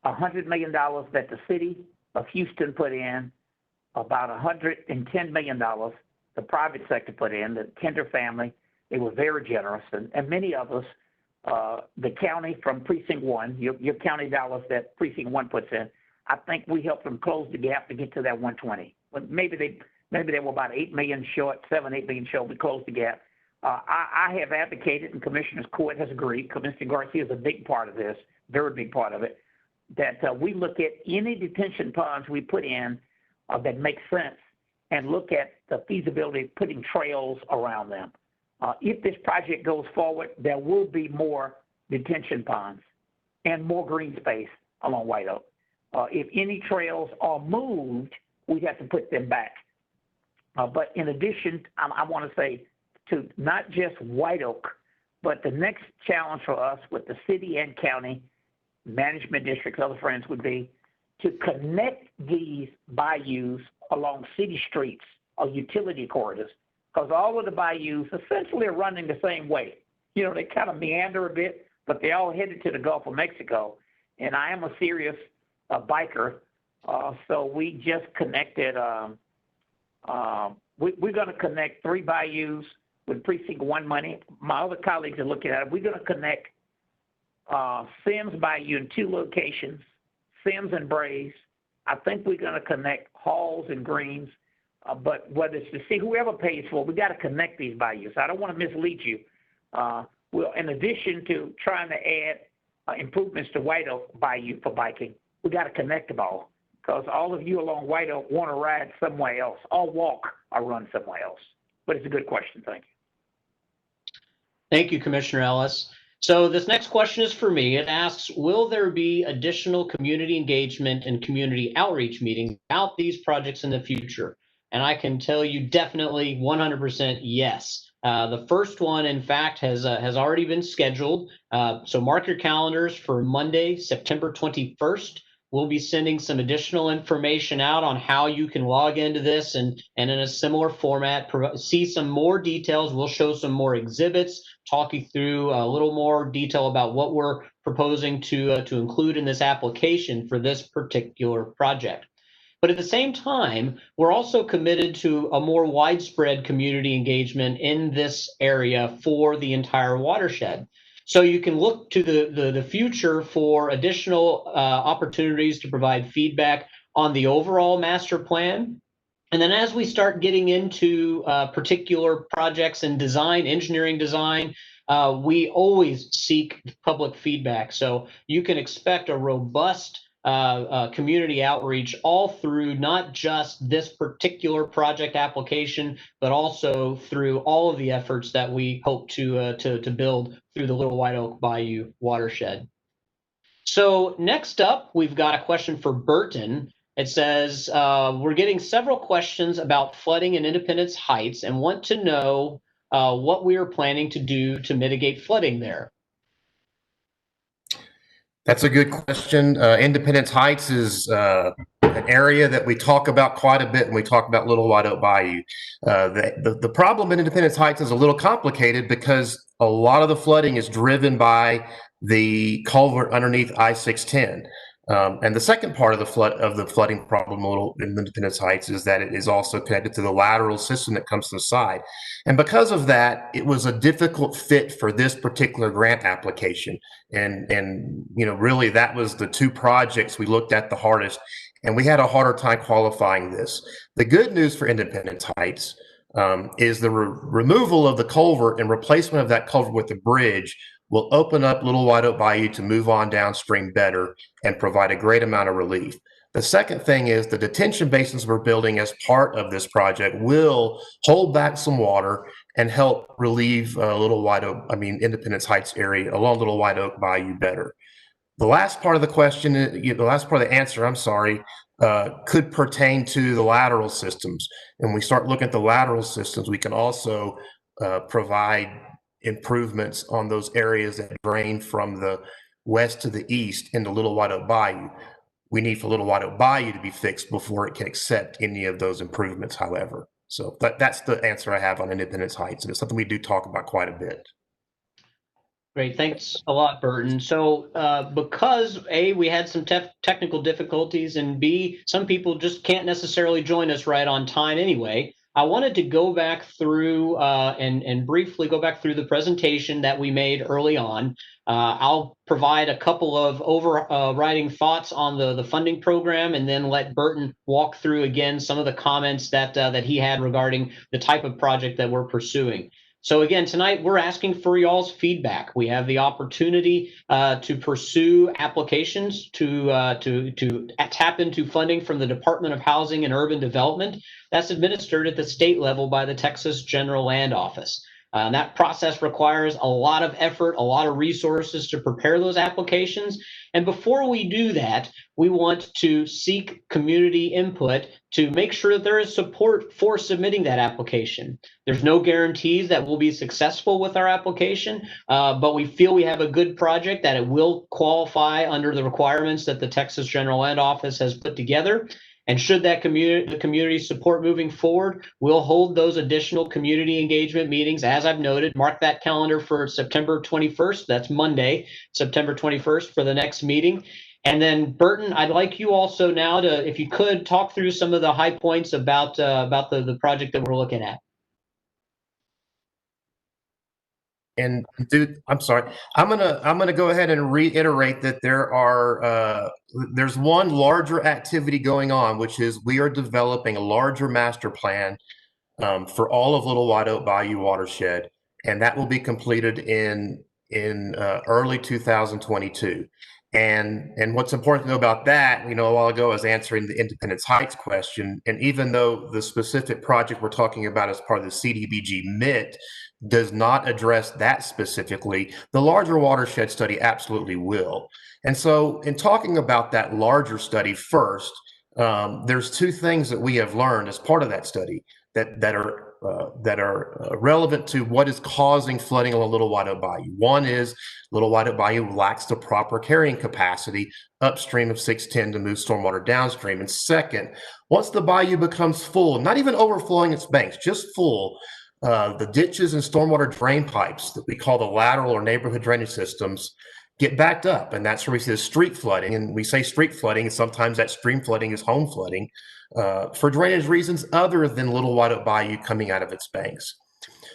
$100 million that the city of Houston put in, about $110 million the private sector put in, the Kinder family. They were very generous, and many of us, the county from Precinct 1, your county dollars that Precinct 1 puts in, I think we helped them close the gap to get to that 120. But maybe they were about 8 million short, 7, 8 million short. We closed the gap. I have advocated, and Commissioner Court has agreed, Commissioner Garcia is a big part of this, very big part of it, that we look at any detention ponds we put in that make sense and look at the feasibility of putting trails around them. If this project goes forward, there will be more detention ponds and more green space along White Oak. If any trails are moved, we'd have to put them back. But in addition, I want to say to not just White Oak, but the next challenge for us with the city and county management districts, other friends, would be to connect these bayous along city streets or utility corridors, because all of the bayous essentially are running the same way. You know, they kind of meander a bit, but they all headed to the Gulf of Mexico. And I am a serious biker, so we just connected. We're going to connect 3 bayous with Precinct 1 money. My other colleagues are looking at it. We're going to connect Sims Bayou in 2 locations, Sims and Brays. I think we're going to connect Halls and Greens, but whether it's to see whoever pays for it, we got to connect these bayous. I don't want to mislead you. Well, in addition to trying to add improvements to White Oak Bayou for biking, we got to connect them all, because all of you along White Oak want to ride somewhere else, or walk or run somewhere else. But it's a good question. Thank you.
Thank you, Commissioner Ellis. So this next question is for me. It asks, will there be additional community engagement and community outreach meetings about these projects in the future? And I can tell you definitely 100% yes. The first one, in fact, has already been scheduled. So mark your calendars for Monday, September 21st. We'll be sending some additional information out on how you can log into this and in a similar format, see some more details. We'll show some more exhibits, talk you through a little more detail about what we're proposing to include in this application for this particular project. But at the same time, we're also committed to a more widespread community engagement in this area for the entire watershed. So you can look to the future for additional opportunities to provide feedback on the overall master plan. And then as we start getting into particular projects and design, engineering design, we always seek public feedback. So you can expect a robust community outreach all through not just this particular project application, but also through all of the efforts that we hope to build through the Little White Oak Bayou watershed. So next up, we've got a question for Burton. It says, we're getting several questions about flooding in Independence Heights and want to know what we are planning to do to mitigate flooding there.
That's a good question. Independence Heights is an area that we talk about quite a bit when we talk about Little White Oak Bayou. The problem in Independence Heights is a little complicated because a lot of the flooding is driven by the culvert underneath I-610. And the second part of the flooding problem in Independence Heights is that it is also connected to the lateral system that comes to the side. And because of that, it was a difficult fit for this particular grant application. And you know, really that was the 2 projects we looked at the hardest, and we had a harder time qualifying this. The good news for Independence Heights is the removal of the culvert and replacement of that culvert with a bridge will open up Little White Oak Bayou to move on downstream better and provide a great amount of relief. The second thing is the detention basins we're building as part of this project will hold back some water and help relieve Independence Heights area along Little White Oak Bayou better. The last part of the question, the last part of the answer, I'm sorry, could pertain to the lateral systems. And when we start looking at the lateral systems, we can also provide improvements on those areas that drain from the west to the east into Little White Oak Bayou. We need for Little White Oak Bayou to be fixed before it can accept any of those improvements, however. So that's the answer I have on Independence Heights, and it's something we do talk about quite a bit.
Great, thanks a lot, Burton. So because A, we had some technical difficulties, and B, some people just can't necessarily join us right on time anyway, I wanted to go back through and briefly go back through the presentation that we made early on. I'll provide a couple of overriding thoughts on the funding program, and then let Burton walk through again some of the comments that he had regarding the type of project that we're pursuing. So again, tonight we're asking for y'all's feedback. We have the opportunity to pursue applications to tap into funding from the Department of Housing and Urban Development that's administered at the state level by the Texas General Land Office. That process requires a lot of effort, a lot of resources to prepare those applications. And before we do that, we want to seek community input to make sure that there is support for submitting that application. There's no guarantees that we'll be successful with our application, but we feel we have a good project, that it will qualify under the requirements that the Texas General Land Office has put together. And should that the community support moving forward, we'll hold those additional community engagement meetings. As I've noted, mark that calendar for September 21st. That's Monday, September 21st for the next meeting. And then Burton, I'd like you also now to, if you could, talk through some of the high points about the project that we're looking at.
And dude, I'm sorry. I'm gonna go ahead and reiterate that there's one larger activity going on, which is we are developing a larger master plan for all of Little White Oak Bayou watershed, and that will be completed in early 2022. And what's important to know about that, a while ago I was answering the Independence Heights question, and even though the specific project we're talking about as part of the CDBG MIT does not address that specifically, the larger watershed study absolutely will. And so in talking about that larger study first, there's two things that we have learned as part of that study that are relevant to what is causing flooding on Little White Oak Bayou. One is Little White Oak Bayou lacks the proper carrying capacity upstream of 610 to move stormwater downstream. And second, once the bayou becomes full, not even overflowing its banks, just full, the ditches and stormwater drain pipes that we call the lateral or neighborhood drainage systems get backed up. And that's where we see the street flooding. And we say street flooding, and sometimes that stream flooding is home flooding for drainage reasons other than Little White Oak Bayou coming out of its banks.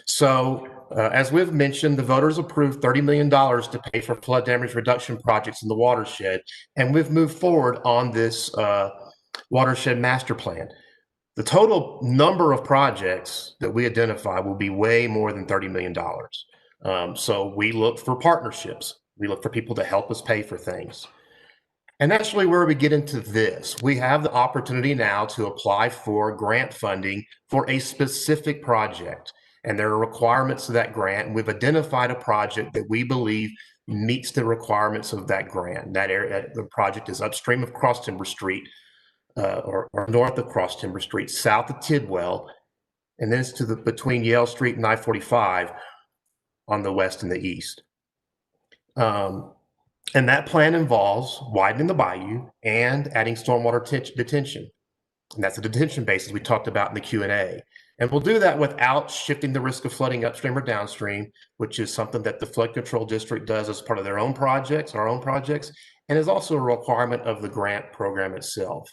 So as we've mentioned, the voters approved $30 million to pay for flood damage reduction projects in the watershed. And we've moved forward on this watershed master plan. The total number of projects that we identify will be way more than $30 million. So we look for partnerships. We look for people to help us pay for things. And that's really where we get into this. We have the opportunity now to apply for grant funding for a specific project. And there are requirements to that grant. And we've identified a project that we believe meets the requirements of that grant. That area, the project is upstream of Cross Timber Street, or north of Cross Timber Street, south of Tidwell, and then it's to between Yale Street and I-45 on the west and the east. And that plan involves widening the bayou and adding stormwater detention. And that's the detention basin we talked about in the Q&A. And we'll do that without shifting the risk of flooding upstream or downstream, which is something that the Flood Control District does as part of their own projects, our own projects, and is also a requirement of the grant program itself.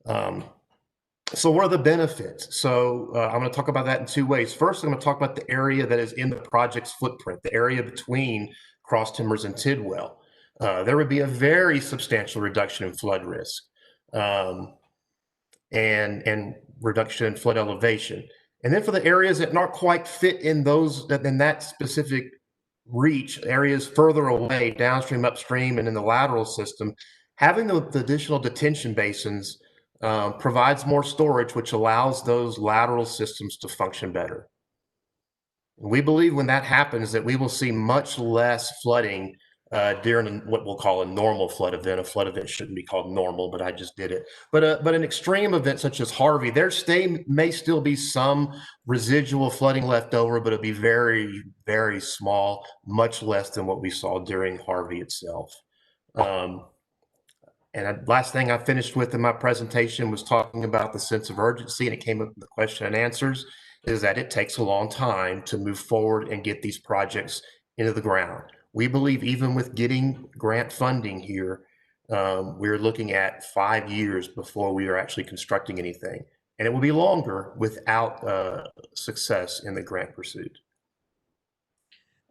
So what are the benefits? So I'm going to talk about that in two ways. First, I'm going to talk about the area that is in the project's footprint, the area between Cross Timbers and Tidwell. There would be a very substantial reduction in flood risk and reduction in flood elevation. And then for the areas that not quite fit in that specific reach, areas further away, downstream, upstream, and in the lateral system, having the additional detention basins provides more storage, which allows those lateral systems to function better. We believe when that happens that we will see much less flooding during what we'll call a normal flood event. A flood event shouldn't be called normal, but I just did it. But an extreme event such as Harvey, there may still be some residual flooding left over, but it'll be very, very small, much less than what we saw during Harvey itself. And last thing I finished with in my presentation was talking about the sense of urgency, and it came up in the question and answers, is that it takes a long time to move forward and get these projects into the ground. We believe even with getting grant funding here, we're looking at 5 years before we are actually constructing anything. And it will be longer without success in the grant pursuit.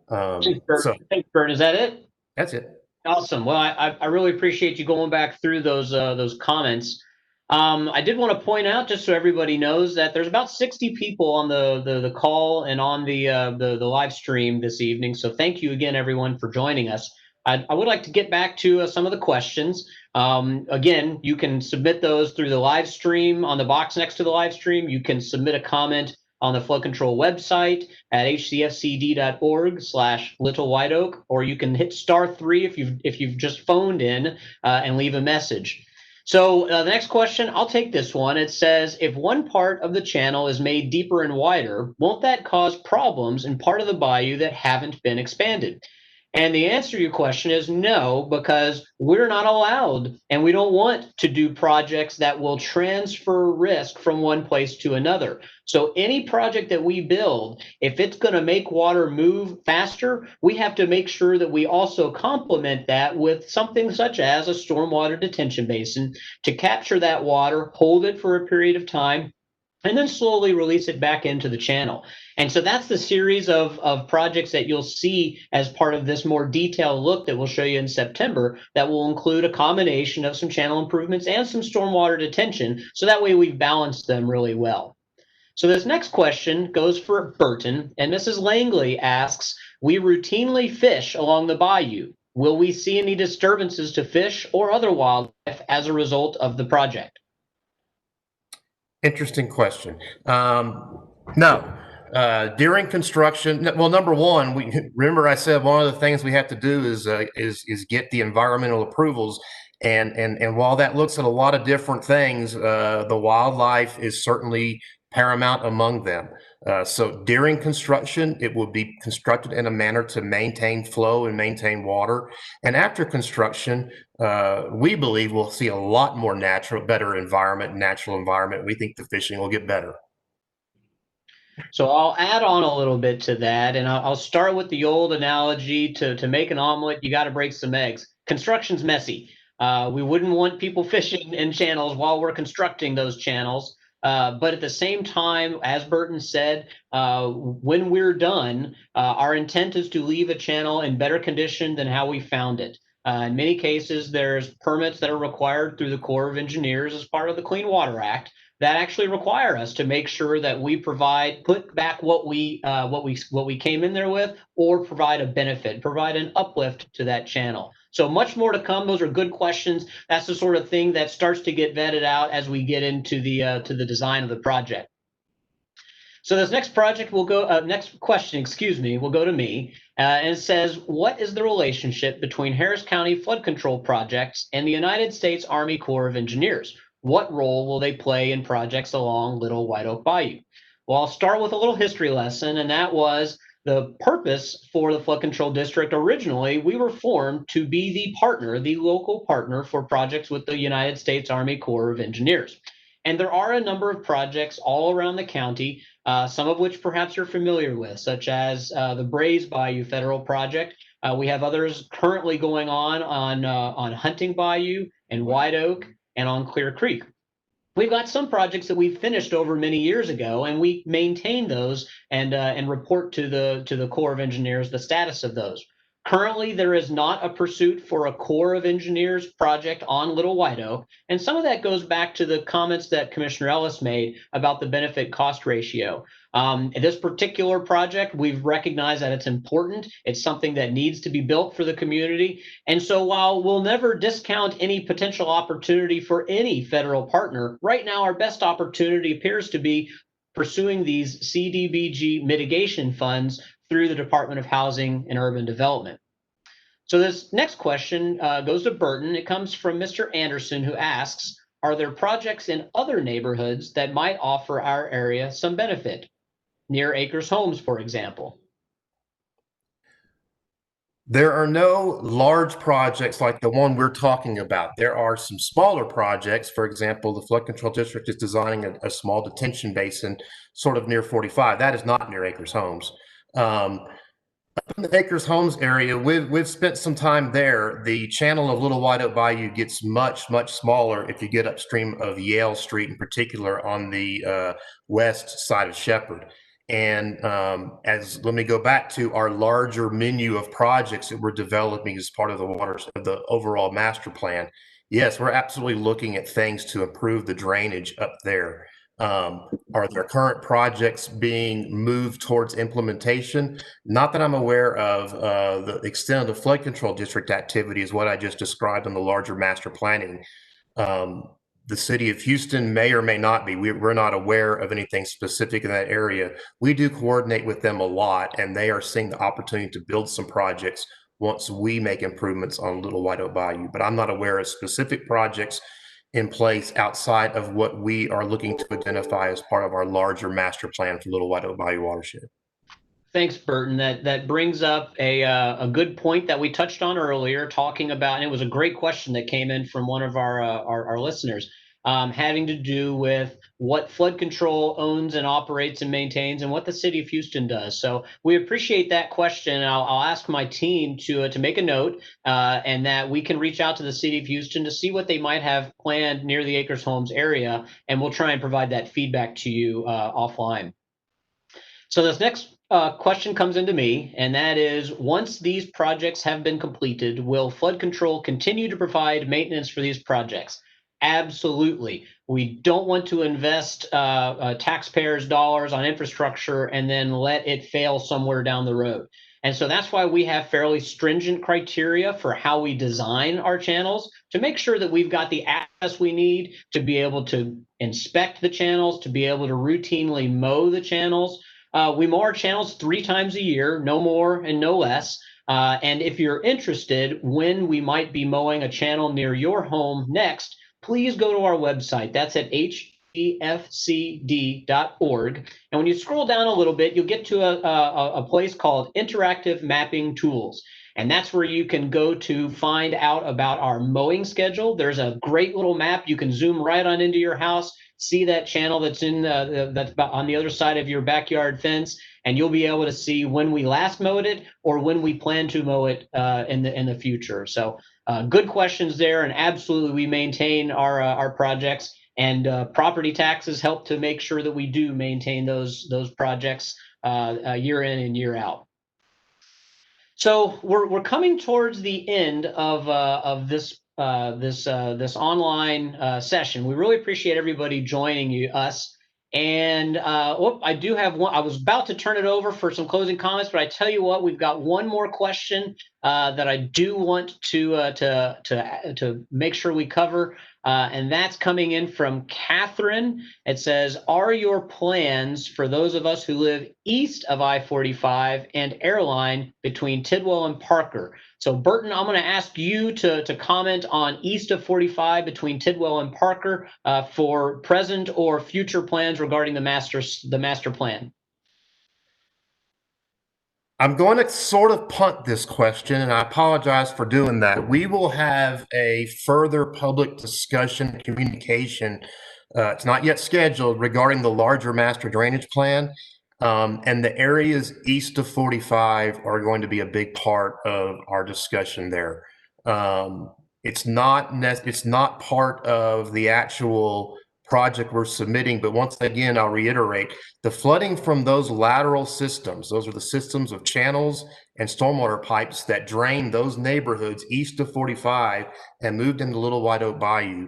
Thanks, Bert. Is that it?
That's it.
Awesome. Well, I really appreciate you going back through those comments. I did want to point out, just so everybody knows, that there's about 60 people on the call and on the live stream this evening. So thank you again, everyone, for joining us. I would like to get back to some of the questions. Again, you can submit those through the live stream on the box next to the live stream. You can submit a comment on the flood control website at hcfcd.org/Little White Oak, or you can hit *3 if you've just phoned in and leave a message. So the next question, I'll take this one. It says, if one part of the channel is made deeper and wider, won't that cause problems in part of the bayou that haven't been expanded? And the answer to your question is no, because we're not allowed and we don't want to do projects that will transfer risk from one place to another. So any project that we build, if it's going to make water move faster, we have to make sure that we also complement that with something such as a stormwater detention basin to capture that water, hold it for a period of time, and then slowly release it back into the channel. And so that's the series of projects that you'll see as part of this more detailed look that we'll show you in September, that will include a combination of some channel improvements and some stormwater detention. So that way we've balanced them really well. So this next question goes for Burton, and Mrs. Langley asks, we routinely fish along the bayou. Will we see any disturbances to fish or other wildlife as a result of the project?
Interesting question. No. During construction, well, number one, we remember I said one of the things we have to do is get the environmental approvals, and while that looks at a lot of different things, the wildlife is certainly paramount among them. So during construction, it will be constructed in a manner to maintain flow and maintain water. And after construction, we believe we'll see a lot more better environment, natural environment. We think the fishing will get better.
So I'll add on a little bit to that, and I'll start with the old analogy to make an omelet, you got to break some eggs. Construction's messy. We wouldn't want people fishing in channels while we're constructing those channels. But at the same time, as Burton said, when we're done, our intent is to leave a channel in better condition than how we found it. In many cases, there's permits that are required through the Corps of Engineers as part of the Clean Water Act that actually require us to make sure that we put back what we came in there with, or provide a benefit, provide an uplift to that channel. So much more to come. Those are good questions. That's the sort of thing that starts to get vetted out as we get into the design of the project. So this next question, will go to me, and it says, what is the relationship between Harris County flood control projects and the United States Army Corps of Engineers? What role will they play in projects along Little White Oak Bayou? Well, I'll start with a little history lesson, and that was the purpose for the flood control district. Originally, we were formed to be the local partner for projects with the United States Army Corps of Engineers. And there are a number of projects all around the county, some of which perhaps you're familiar with, such as the Brays Bayou Federal Project. We have others currently going on Hunting Bayou and White Oak and on Clear Creek. We've got some projects that we finished over many years ago, and we maintain those and report to the Corps of Engineers the status of those. Currently, there is not a pursuit for a Corps of Engineers project on Little White Oak, and some of that goes back to the comments that Commissioner Ellis made about the benefit-cost ratio. This particular project, we've recognized that it's important. It's something that needs to be built for the community. And so while we'll never discount any potential opportunity for any federal partner, right now our best opportunity appears to be pursuing these CDBG mitigation funds through the Department of Housing and Urban Development. So this next question goes to Burton. It comes from Mr. Anderson, who asks, are there projects in other neighborhoods that might offer our area some benefit? Near Acres Homes, for example.
There are no large projects like the one we're talking about. There are some smaller projects. For example, the Flood Control District is designing a small detention basin sort of near 45. That is not near Acres Homes. In the Acres Homes area, we've spent some time there. The channel of Little White Oak Bayou gets much smaller if you get upstream of Yale Street, in particular on the west side of Shepherd. And let me go back to our larger menu of projects that we're developing as part of the overall master plan. Yes, we're absolutely looking at things to improve the drainage up there. Are there current projects being moved towards implementation? Not that I'm aware of. The extent of the flood control district activity is what I just described in the larger master planning. The city of Houston may or may not be. We're not aware of anything specific in that area. We do coordinate with them a lot, and they are seeing the opportunity to build some projects once we make improvements on Little White Oak Bayou. But I'm not aware of specific projects in place outside of what we are looking to identify as part of our larger master plan for Little White Oak Bayou watershed.
Thanks, Burton. That brings up a good point that we touched on earlier, talking about, and it was a great question that came in from one of our listeners, having to do with what flood control owns and operates and maintains, and what the city of Houston does. So we appreciate that question. I'll ask my team to make a note, and that we can reach out to the city of Houston to see what they might have planned near the Acres Homes area, and we'll try and provide that feedback to you offline. So this next question comes into me, and that is, once these projects have been completed, will flood control continue to provide maintenance for these projects? Absolutely. We don't want to invest taxpayers' dollars on infrastructure and then let it fail somewhere down the road. And so that's why we have fairly stringent criteria for how we design our channels, to make sure that we've got the access we need to be able to inspect the channels, to be able to routinely mow the channels. We mow our channels 3 times a year, no more and no less. And if you're interested when we might be mowing a channel near your home next, please go to our website. That's at hgfcd.org. And when you scroll down a little bit, you'll get to a place called Interactive Mapping Tools. And that's where you can go to find out about our mowing schedule. There's a great little map. You can zoom right on into your house, see that channel that's that's on the other side of your backyard fence, and you'll be able to see when we last mowed it or when we plan to mow it in the future. So good questions there, and absolutely we maintain our projects, and property taxes help to make sure that we do maintain those projects year in and year out. So we're coming towards the end of this online session. We really appreciate everybody joining us. And I do have one. I was about to turn it over for some closing comments, but I tell you what, we've got one more question that I do want to make sure we cover, and that's coming in from Catherine. It says, "Are your plans for those of us who live east of I-45 and Airline between Tidwell and Parker?" So Burton, I'm going to ask you to comment on east of 45 between Tidwell and Parker for present or future plans regarding the master plan.
I'm going to sort of punt this question, and I apologize for doing that. We will have a further public discussion communication. It's not yet scheduled, regarding the larger master drainage plan. And the areas east of 45 are going to be a big part of our discussion there. It's not part of the actual project we're submitting, but once again, I'll reiterate, the flooding from those lateral systems, those are the systems of channels and stormwater pipes that drain those neighborhoods east of 45 and moved into Little White Oak Bayou.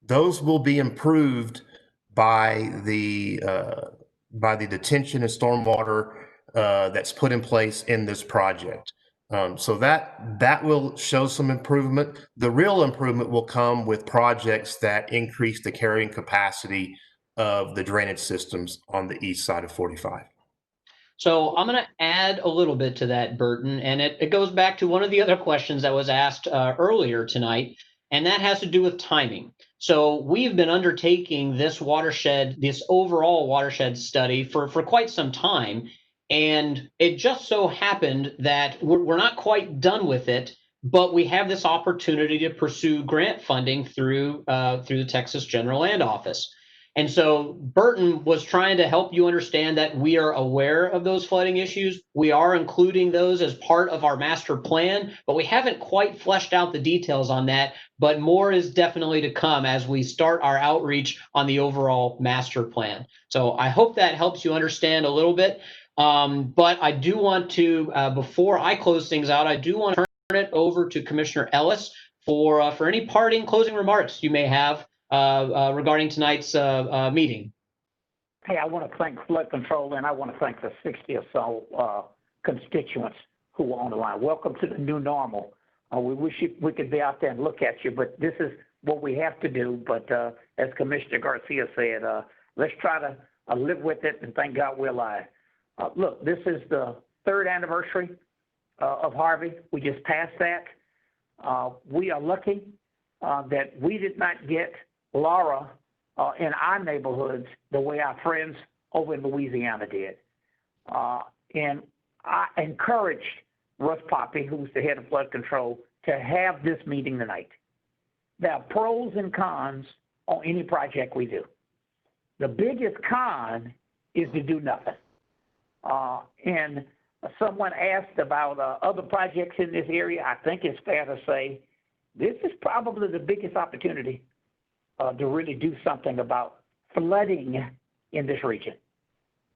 Those will be improved by the detention and stormwater that's put in place in this project. So that will show some improvement. The real improvement will come with projects that increase the carrying capacity of the drainage systems on the east side of 45.
So I'm going to add a little bit to that, Burton, and it goes back to one of the other questions that was asked earlier tonight, and that has to do with timing. So we've been undertaking this overall watershed study for quite some time. And it just so happened that we're not quite done with it, but we have this opportunity to pursue grant funding through the Texas General Land Office. And so Burton was trying to help you understand that we are aware of those flooding issues. We are including those as part of our master plan, but we haven't quite fleshed out the details on that. But more is definitely to come as we start our outreach on the overall master plan. So I hope that helps you understand a little bit. But I do want to, before I close things out, I do want to turn it over to Commissioner Ellis for any parting closing remarks you may have regarding tonight's meeting.
Hey, I want to thank Flood Control, and I want to thank the 60 or so constituents who are on the line. Welcome to the new normal. We wish we could be out there and look at you, but this is what we have to do. But as Commissioner Garcia said, let's try to live with it, and thank God we're alive. Look, this is the 3rd anniversary of Harvey. We just passed that. We are lucky that we did not get Laura in our neighborhoods the way our friends over in Louisiana did. And I encouraged Russ Poppy, who's the head of flood control, to have this meeting tonight. There are pros and cons on any project we do. The biggest con is to do nothing. And someone asked about other projects in this area. I think it's fair to say this is probably the biggest opportunity to really do something about flooding in this region.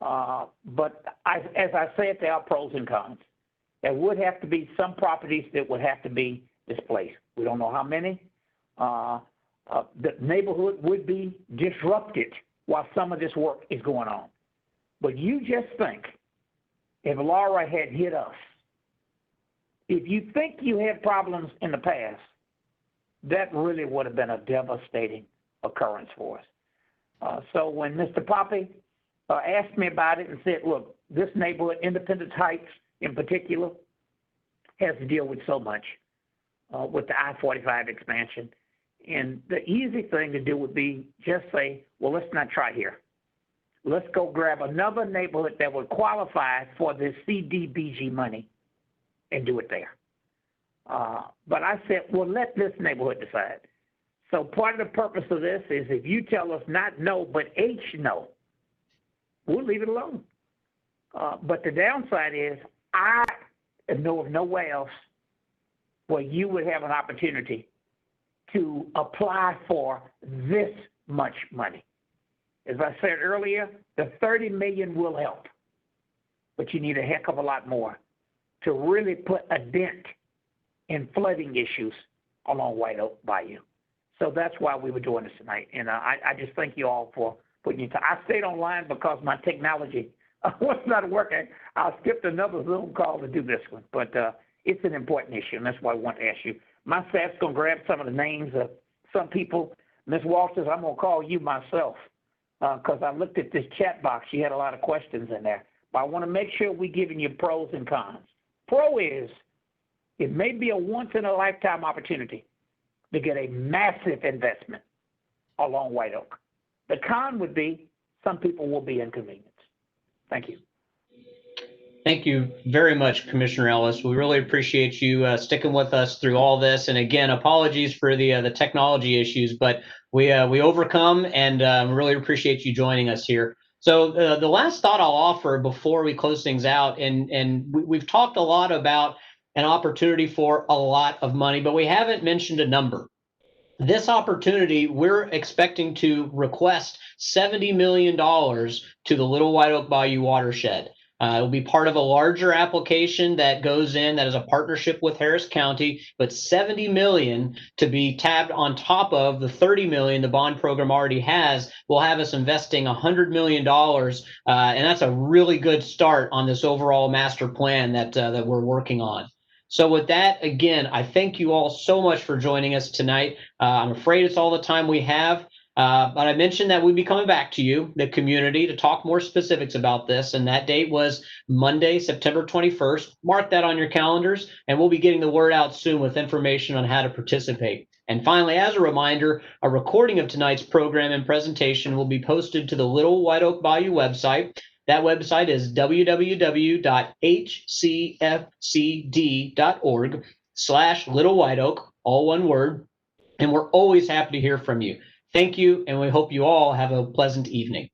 But as I said, there are pros and cons. There would have to be some properties that would have to be displaced. We don't know how many. The neighborhood would be disrupted while some of this work is going on. But you just think, if Laura had hit us, if you think you had problems in the past, that really would have been a devastating occurrence for us. So when Mr. Poppy asked me about it and said, look, this neighborhood, Independence Heights in particular, has to deal with so much with the I-45 expansion. And the easy thing to do would be just say, well, let's not try here. Let's go grab another neighborhood that would qualify for this CDBG money and do it there. But I said, well, let this neighborhood decide. So part of the purpose of this is if you tell us not no, but H no, we'll leave it alone. But the downside is I know of nowhere else where you would have an opportunity to apply for this much money. As I said earlier, the $30 million will help, but you need a heck of a lot more to really put a dent in flooding issues along White Oak Bayou. So that's why we were doing this tonight. And I just thank you all for putting your time. I stayed online because my technology was not working. I skipped another Zoom call to do this one, but it's an important issue, and that's why I want to ask you. My staff's going to grab some of the names of some people. Ms. Walters, I'm going to call you myself because I looked at this chat box. You had a lot of questions in there. But I want to make sure we're giving you pros and cons. Pro is it may be a once-in-a-lifetime opportunity to get a massive investment along White Oak. The con would be some people will be inconvenienced. Thank you.
Thank you very much, Commissioner Ellis. We really appreciate you sticking with us through all this. And again, apologies for the technology issues, but we overcome, and really appreciate you joining us here. So the last thought I'll offer before we close things out, and we've talked a lot about an opportunity for a lot of money, but we haven't mentioned a number. This opportunity, we're expecting to request $70 million to the Little White Oak Bayou watershed. It will be part of a larger application that goes in that is a partnership with Harris County, but $70 million to be tabbed on top of the $30 million the bond program already has will have us investing $100 million, and that's a really good start on this overall master plan that we're working on. So with that, again, I thank you all so much for joining us tonight. I'm afraid it's all the time we have. But I mentioned that we'd be coming back to you, the community, to talk more specifics about this. And that date was Monday, September 21st. Mark that on your calendars, and we'll be getting the word out soon with information on how to participate. And finally, as a reminder, a recording of tonight's program and presentation will be posted to the Little White Oak Bayou website. That website is www.hcfcd.org/Little White Oak, all one word. And we're always happy to hear from you. Thank you, and we hope you all have a pleasant evening.